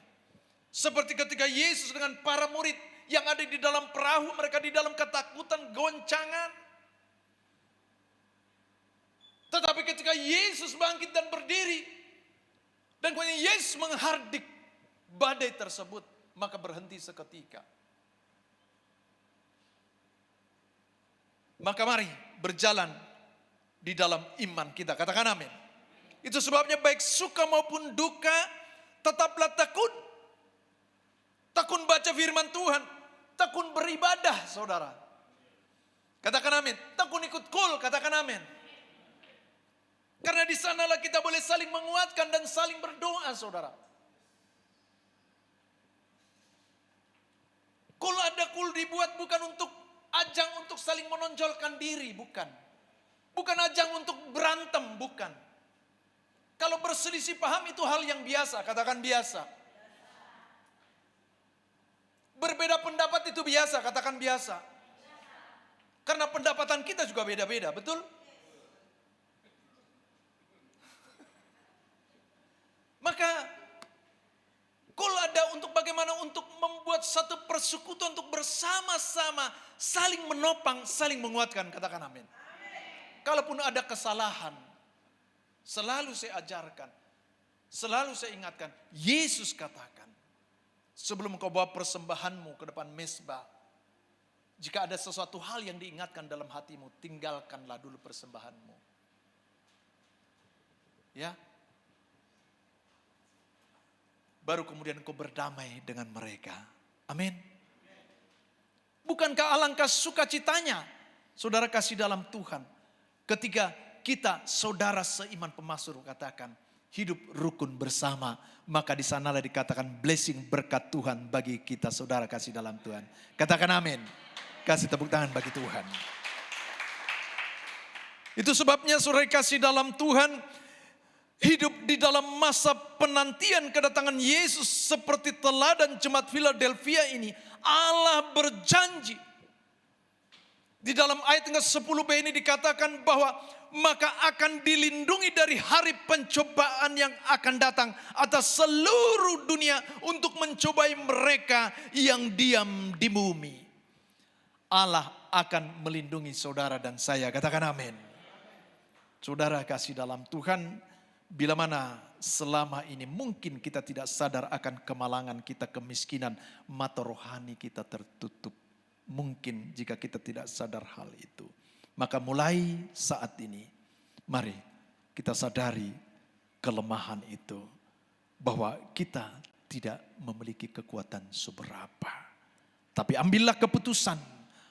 Seperti ketika Yesus dengan para murid yang ada di dalam perahu, mereka di dalam ketakutan, goncangan. Tetapi ketika Yesus bangkit dan berdiri, dan kemudian Yesus menghardik badai tersebut, maka berhenti seketika. Maka mari berjalan di dalam iman kita. Katakan amin. Itu sebabnya baik suka maupun duka, tetaplah tekun. Tekun baca firman Tuhan. Tekun beribadah, saudara. Katakan amin. Tekun ikut kul, katakan amin. Karena di sanalah kita boleh saling menguatkan dan saling berdoa, saudara. Kul ada kul dibuat bukan untuk ajang untuk saling menonjolkan diri, bukan. Bukan ajang untuk berantem, bukan. Kalau berselisih paham itu hal yang biasa, katakan biasa. Berbeda pendapat itu biasa, katakan biasa. Karena pendapatan kita juga beda-beda, betul? Maka kul ada untuk bagaimana untuk membuat satu persekutuan untuk bersama-sama saling menopang, saling menguatkan, katakan amin. Kalaupun ada kesalahan, selalu saya ajarkan, selalu saya ingatkan, Yesus katakan, sebelum kau bawa persembahanmu ke depan mezbah, jika ada sesuatu hal yang diingatkan dalam hatimu, tinggalkanlah dulu persembahanmu. Ya. Baru kemudian kau berdamai dengan mereka. Amin. Bukankah alangkah sukacitanya, saudara kasih dalam Tuhan, ketika kita saudara seiman pemasur katakan, hidup rukun bersama, maka di sanalah dikatakan blessing berkat Tuhan bagi kita saudara kasih dalam Tuhan. Katakan amin. Kasih tepuk tangan bagi Tuhan. Itu sebabnya saudara kasih dalam Tuhan, hidup di dalam masa penantian kedatangan Yesus seperti teladan jemaat Philadelphia ini, Allah berjanji. Di dalam ayat yang ke-10b ini dikatakan bahwa maka akan dilindungi dari hari pencobaan yang akan datang atas seluruh dunia untuk mencobai mereka yang diam di bumi. Allah akan melindungi saudara dan saya, katakan amin. Saudara kasih dalam Tuhan, bila mana selama ini mungkin kita tidak sadar akan kemalangan kita, kemiskinan, mata rohani kita tertutup. Mungkin jika kita tidak sadar hal itu. Maka mulai saat ini, mari kita sadari kelemahan itu. Bahwa kita tidak memiliki kekuatan seberapa. Tapi ambillah keputusan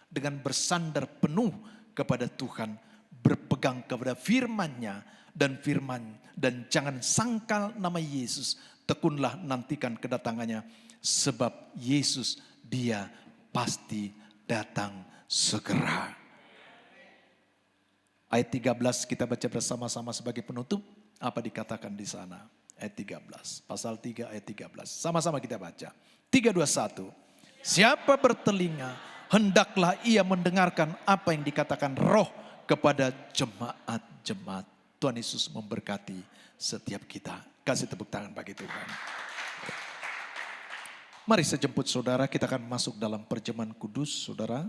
dengan bersandar penuh kepada Tuhan. Berpegang kepada firman-Nya dan firman. Dan jangan sangkal nama Yesus. Tekunlah nantikan kedatangannya. Sebab Yesus dia pasti datang segera. Ayat 13 kita baca bersama-sama sebagai penutup. Apa dikatakan di sana? Ayat 13. Pasal 3 ayat 13. Sama-sama kita baca. 3, 2, 1. Siapa bertelinga, hendaklah ia mendengarkan apa yang dikatakan Roh kepada jemaat-jemaat. Tuhan Yesus memberkati setiap kita. Kasih tepuk tangan bagi Tuhan. Mari saya jemput saudara, kita akan masuk dalam perjamuan kudus, saudara.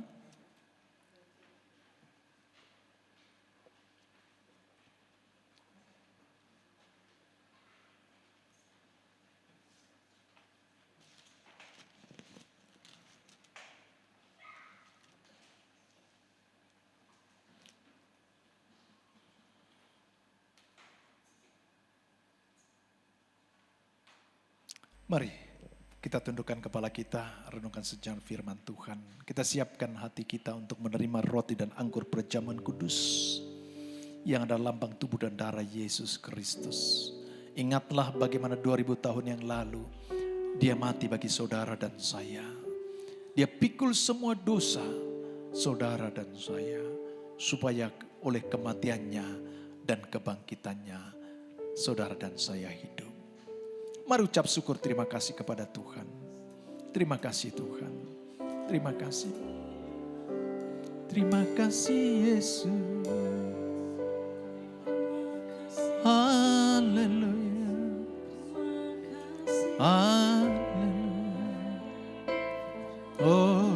Mari kita tundukkan kepala kita, renungkan sejarah firman Tuhan. Kita siapkan hati kita untuk menerima roti dan anggur perjamuan kudus yang adalah lambang tubuh dan darah Yesus Kristus. Ingatlah bagaimana 2000 tahun yang lalu dia mati bagi saudara dan saya. Dia pikul semua dosa saudara dan saya, supaya oleh kematiannya dan kebangkitannya saudara dan saya hidup. Mari ucap syukur terima kasih kepada Tuhan. Terima kasih Tuhan. Terima kasih. Terima kasih Yesus. Haleluya. Haleluya. Oh.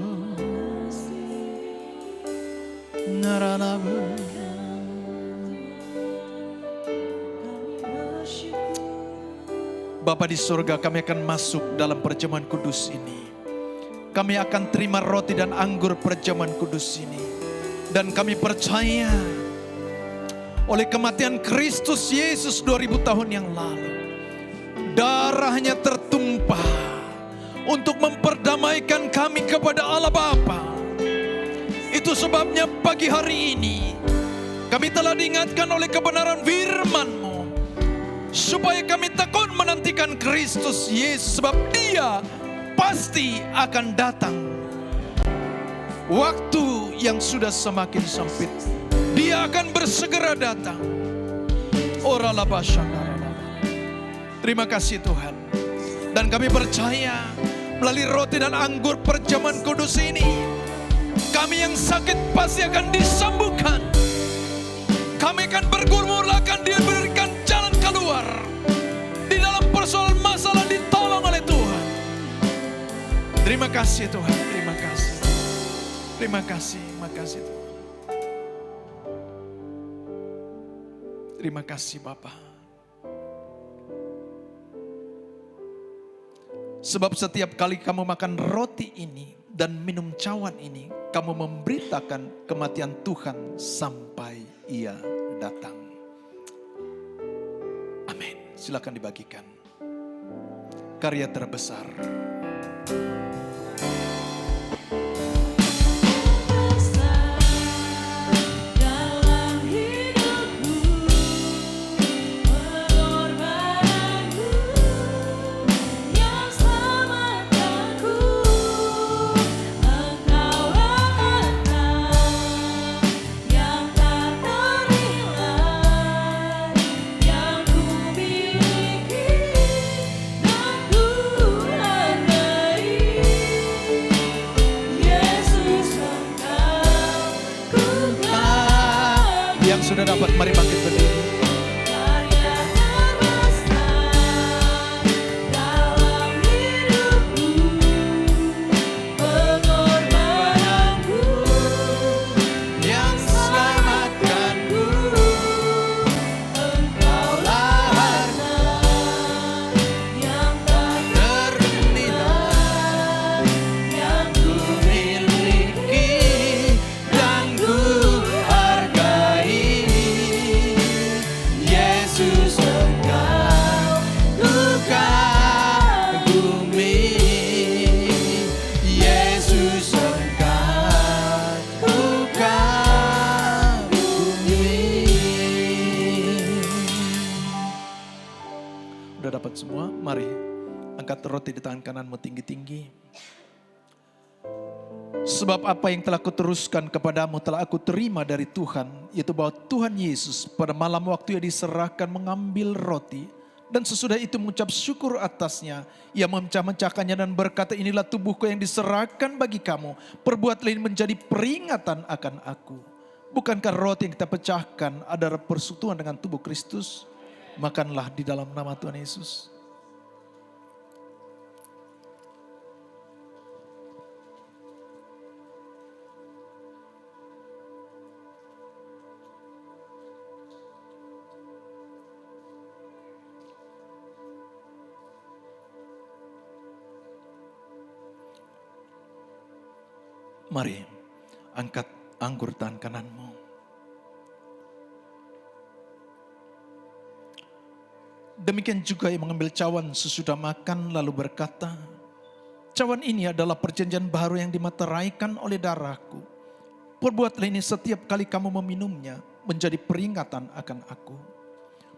Naranabu. Bapa di surga, kami akan masuk dalam perjamuan kudus ini. Kami akan terima roti dan anggur perjamuan kudus ini. Dan kami percaya oleh kematian Kristus Yesus 2000 tahun yang lalu, darahnya tertumpah untuk memperdamaikan kami kepada Allah Bapa. Itu sebabnya pagi hari ini kami telah diingatkan oleh kebenaran firman-Mu, supaya kami tekun menantikan Kristus Yesus, sebab Dia pasti akan datang. Waktu yang sudah semakin sempit, Dia akan bersegera datang. Terima kasih Tuhan. Dan kami percaya melalui roti dan anggur perjamuan kudus ini, kami yang sakit pasti akan disembuhkan. Kami akan bergumul, akan diberikan jalan keluar. Di dalam persoalan masalah ditolong oleh Tuhan. Terima kasih Tuhan, terima kasih. Terima kasih, terima kasih Tuhan. Terima kasih Bapa. Sebab setiap kali kamu makan roti ini dan minum cawan ini, kamu memberitakan kematian Tuhan sampai Ia datang. Amin. Silakan dibagikan. Karya terbesar. Sudah dapat, mari bangkit berdiri. Semua, mari angkat roti di tangan kananmu tinggi-tinggi. Sebab apa yang telah kuteruskan kepadamu telah aku terima dari Tuhan, yaitu bahwa Tuhan Yesus pada malam waktu Ia diserahkan mengambil roti, dan sesudah itu mengucap syukur atasnya, Ia memecah-mecahkannya dan berkata, inilah tubuhku yang diserahkan bagi kamu, perbuatlah ini menjadi peringatan akan aku. Bukankah roti yang kita pecahkan adalah persekutuan dengan tubuh Kristus? Makanlah di dalam nama Tuhan Yesus. Mari angkat anggur tangan kananmu. Demikian juga yang mengambil cawan sesudah makan lalu berkata, Cawan ini adalah perjanjian baru yang dimateraikan oleh darahku. Perbuatlah ini setiap kali kamu meminumnya, menjadi peringatan akan aku.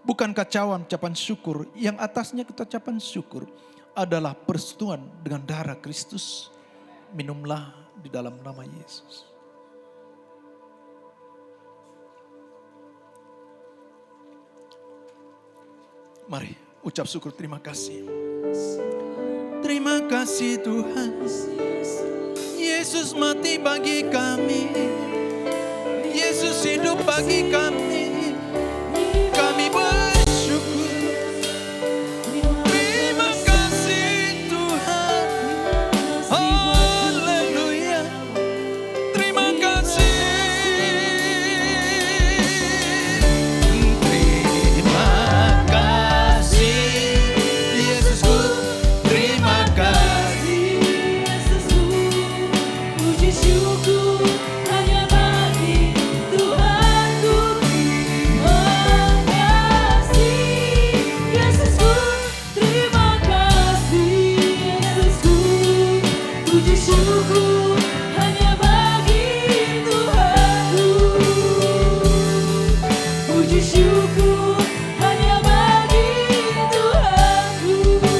Bukankah cawan ucapan syukur yang atasnya kita ucapan syukur adalah persetujuan dengan darah Kristus? Minumlah di dalam nama Yesus. Mari ucap syukur, terima kasih. Terima kasih Tuhan, Yesus mati bagi kami, Yesus hidup bagi kami. Kami bersyukur. Terima kasih Tuhan. Haleluya. Terima kasih. Terima kasih Yesusku. Terima kasih Yesusku, puji syukur hanya bagi Tuhanku. Oh kasih Yesusku, terima kasih Yesusku, puji syukur hanya bagi Tuhanku. Puji syukur hanya bagi Tuhanku.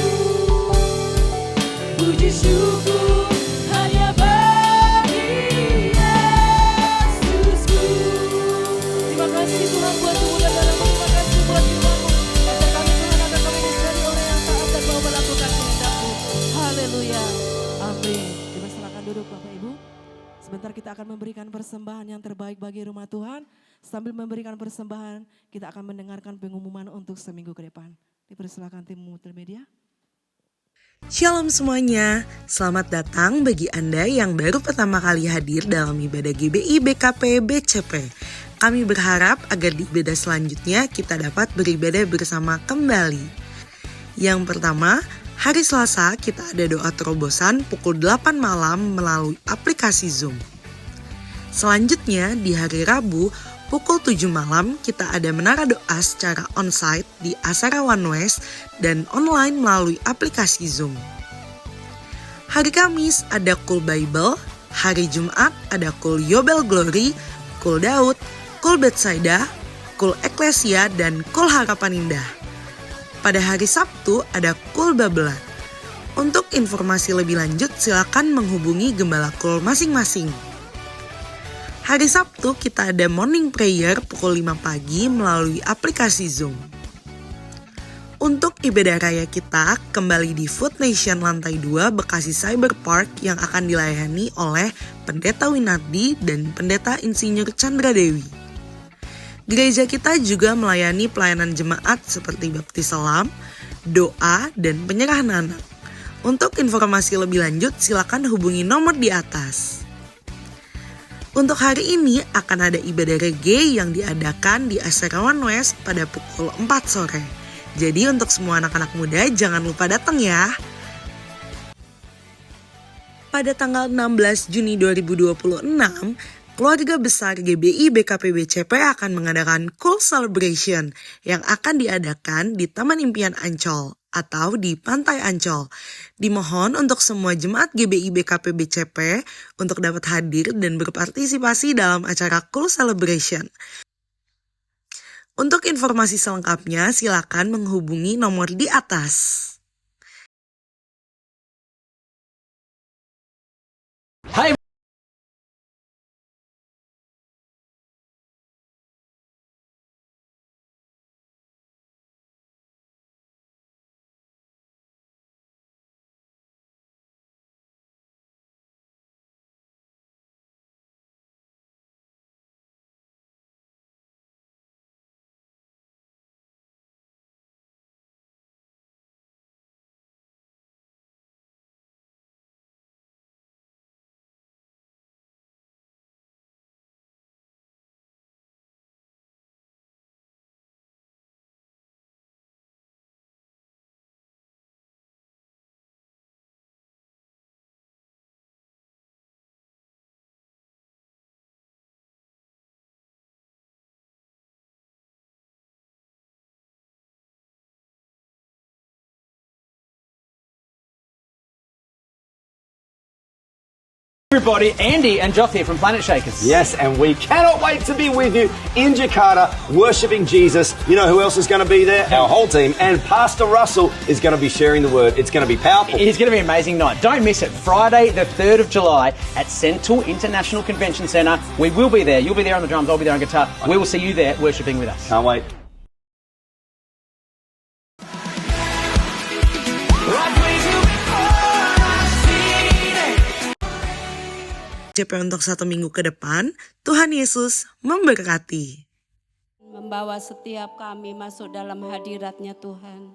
Puji syukur hanya bagi Yesusku. Terima kasih Tuhan buat kemudahan-Mu. Terima kasih buat firman-Mu. Ajar kami Tuhan agar kami menjadi orang yang taat dan mau melakukan kehendak-Mu. Haleluya. Amin. Dipersilakan duduk Bapak Ibu. Sebentar kita akan memberikan persembahan yang terbaik bagi rumah Tuhan. Sambil memberikan persembahan, kita akan mendengarkan pengumuman untuk seminggu ke depan. Dipersilakan tim multimedia. Shalom semuanya, selamat datang bagi Anda yang baru pertama kali hadir dalam ibadah GBI BKP BCP. Kami berharap agar di ibadah selanjutnya kita dapat beribadah bersama kembali. Yang pertama, hari Selasa kita ada doa terobosan pukul 8 malam melalui aplikasi Zoom. Selanjutnya di hari Rabu pukul 7 malam kita ada menara doa secara onsite di Asara One West dan online melalui aplikasi Zoom. Hari Kamis ada Cool Bible, hari Jumat ada Cool Yobel Glory, Cool Daud, Cool Bethsaida, Cool Eklesia, dan Cool Harapan Indah. Pada hari Sabtu ada Cool Babelat. Untuk informasi lebih lanjut silakan menghubungi gembala Cool masing-masing. Hari Sabtu kita ada morning prayer pukul 5 pagi melalui aplikasi Zoom. Untuk ibadah raya kita kembali di Food Nation lantai 2 Bekasi Cyber Park yang akan dilayani oleh Pendeta Winardi dan Pendeta Insinyur Chandra Dewi. Gereja kita juga melayani pelayanan jemaat seperti baptis selam, doa, dan penyerahan anak. Untuk informasi lebih lanjut silakan hubungi nomor di atas. Untuk hari ini akan ada ibadah reggae yang diadakan di Asara One West pada pukul 4 sore. Jadi untuk semua anak-anak muda jangan lupa datang ya. Pada tanggal 16 Juni 2026, keluarga besar GBI BKP BCP akan mengadakan Cool Celebration yang akan diadakan di Taman Impian Ancol atau di Pantai Ancol. Dimohon untuk semua jemaat GBI BKP BCP untuk dapat hadir dan berpartisipasi dalam acara Cool Celebration. Untuk informasi selengkapnya silakan menghubungi nomor di atas. Hai Everybody, Andy and Joth here from Planet Shakers. Yes, and we cannot wait to be with you in Jakarta, worshipping Jesus. You know who else is going to be there? Our whole team. And Pastor Russell is going to be sharing the word. It's going to be powerful. It's going to be an amazing night. Don't miss it. Friday, the 3rd of July at Central International Convention Centre. We will be there. You'll be there on the drums. I'll be there on guitar. We will see you there worshipping with us. Can't wait. JP untuk 1 minggu ke depan, Tuhan Yesus memberkati. Membawa setiap kami masuk dalam hadirat-Nya Tuhan.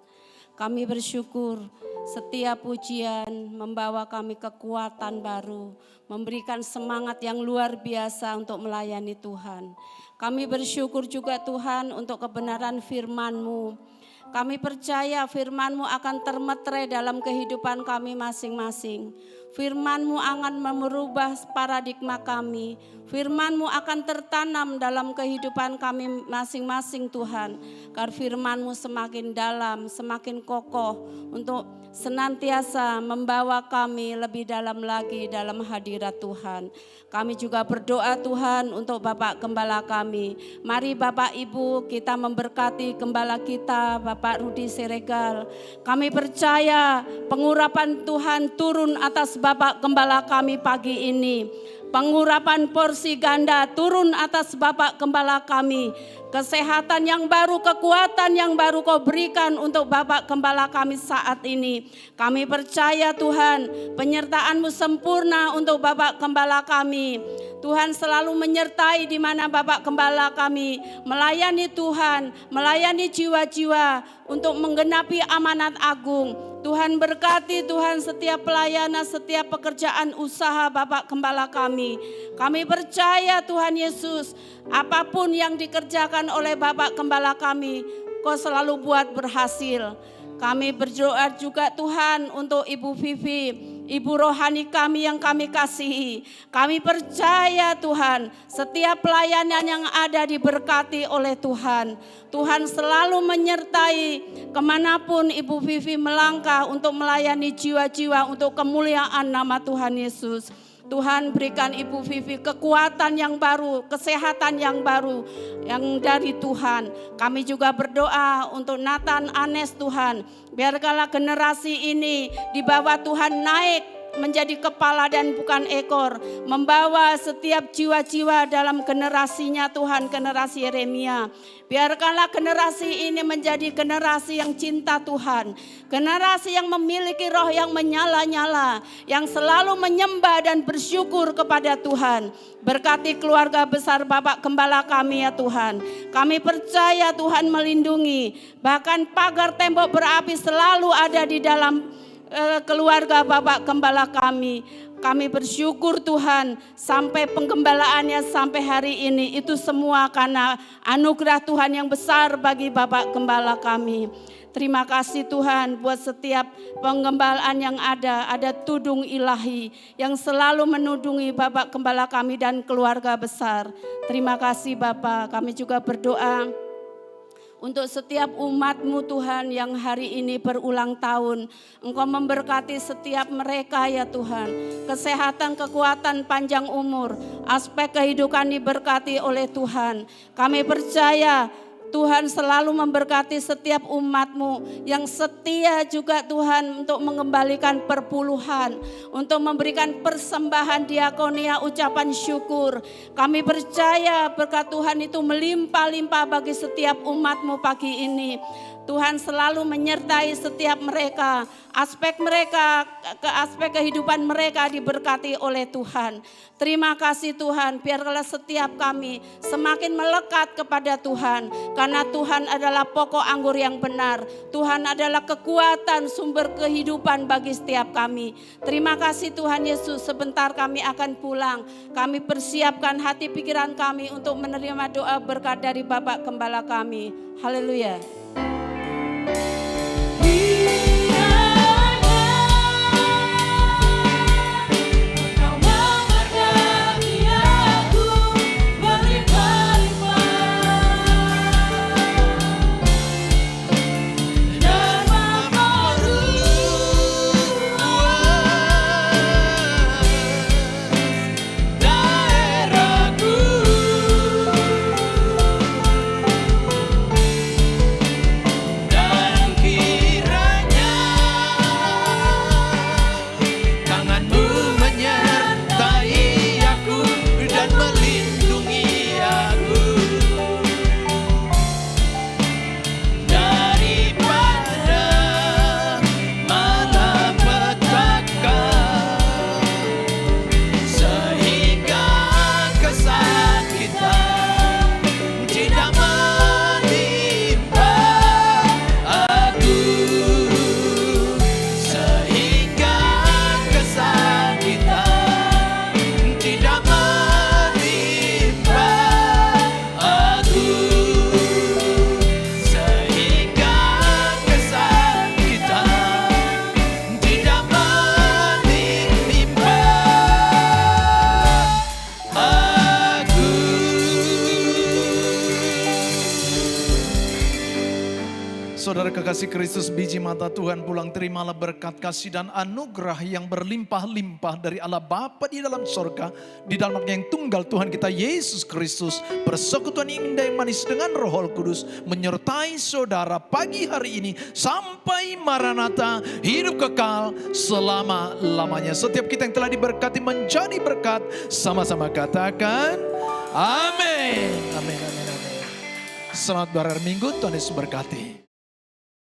Kami bersyukur setiap pujian membawa kami kekuatan baru, memberikan semangat yang luar biasa untuk melayani Tuhan. Kami bersyukur juga Tuhan untuk kebenaran firman-Mu. Kami percaya firman-Mu akan termeterai dalam kehidupan kami masing-masing. Firman-Mu akan merubah paradigma kami. Firman-Mu akan tertanam dalam kehidupan kami masing-masing Tuhan. Karena firman-Mu semakin dalam, semakin kokoh untuk senantiasa membawa kami lebih dalam lagi dalam hadirat Tuhan. Kami juga berdoa Tuhan untuk Bapak Gembala kami. Mari Bapak Ibu kita memberkati Gembala kita Bapak Rudi Siregar. Kami percaya pengurapan Tuhan turun atas Bapak Gembala kami pagi ini. Pengurapan porsi ganda turun atas Bapak Gembala kami. Kesehatan yang baru, kekuatan yang baru Kau berikan untuk Bapak Gembala kami saat ini. Kami percaya Tuhan, penyertaan-Mu sempurna untuk Bapak Gembala kami. Tuhan selalu menyertai di mana Bapak Gembala kami melayani Tuhan, melayani jiwa-jiwa untuk menggenapi amanat agung. Tuhan berkati Tuhan setiap pelayanan, setiap pekerjaan usaha Bapak Gembala kami. Kami percaya Tuhan Yesus, apapun yang dikerjakan oleh Bapak Gembala kami, Kau selalu buat berhasil. Kami berdoa juga Tuhan untuk Ibu Vivi, Ibu rohani kami yang kami kasihi. Kami percaya Tuhan, setiap pelayanan yang ada diberkati oleh Tuhan. Tuhan selalu menyertai kemanapun Ibu Vivi melangkah untuk melayani jiwa-jiwa untuk kemuliaan nama Tuhan Yesus. Tuhan berikan Ibu Vivi kekuatan yang baru, kesehatan yang baru yang dari Tuhan. Kami juga berdoa untuk Nathan Anes Tuhan. Biarkanlah generasi ini di bawah Tuhan naik menjadi kepala dan bukan ekor. Membawa setiap jiwa-jiwa dalam generasinya Tuhan, generasi Yeremia. Biarkanlah generasi ini menjadi generasi yang cinta Tuhan. Generasi yang memiliki roh yang menyala-nyala. Yang selalu menyembah dan bersyukur kepada Tuhan. Berkati keluarga besar Bapak Gembala kami ya Tuhan. Kami percaya Tuhan melindungi. Bahkan pagar tembok berapi selalu ada di dalam keluarga Bapak Gembala kami. Kami bersyukur Tuhan sampai penggembalaannya sampai hari ini. Itu semua karena anugerah Tuhan yang besar bagi Bapak Gembala kami. Terima kasih Tuhan buat setiap penggembalaan yang ada. Ada tudung ilahi yang selalu menudungi Bapak Gembala kami dan keluarga besar. Terima kasih Bapak. Kami juga berdoa untuk setiap umat-Mu Tuhan yang hari ini berulang tahun. Engkau memberkati setiap mereka ya Tuhan. Kesehatan, kekuatan, panjang umur. Aspek kehidupan diberkati oleh Tuhan. Kami percaya Tuhan selalu memberkati setiap umat-Mu yang setia juga Tuhan untuk mengembalikan perpuluhan. Untuk memberikan persembahan diakonia ucapan syukur. Kami percaya berkat Tuhan itu melimpah-limpah bagi setiap umat-Mu pagi ini. Tuhan selalu menyertai setiap mereka. Aspek kehidupan mereka diberkati oleh Tuhan. Terima kasih Tuhan, biarlah setiap kami semakin melekat kepada Tuhan. Karena Tuhan adalah pokok anggur yang benar. Tuhan adalah kekuatan sumber kehidupan bagi setiap kami. Terima kasih Tuhan Yesus, sebentar kami akan pulang. Kami persiapkan hati pikiran kami untuk menerima doa berkat dari Bapak Gembala kami. Haleluya. Saudara kekasih Kristus, biji mata Tuhan pulang, terimalah berkat kasih dan anugerah yang berlimpah-limpah dari Allah Bapa di dalam sorga, di dalam yang tunggal Tuhan kita Yesus Kristus, persekutuan indah yang manis dengan Roh Kudus menyertai saudara pagi hari ini sampai Maranatha, hidup kekal selama-lamanya. Setiap kita yang telah diberkati menjadi berkat, sama-sama katakan amin. Amin, amin, amin. Selamat berhari Minggu, Tuhan Yesus berkati.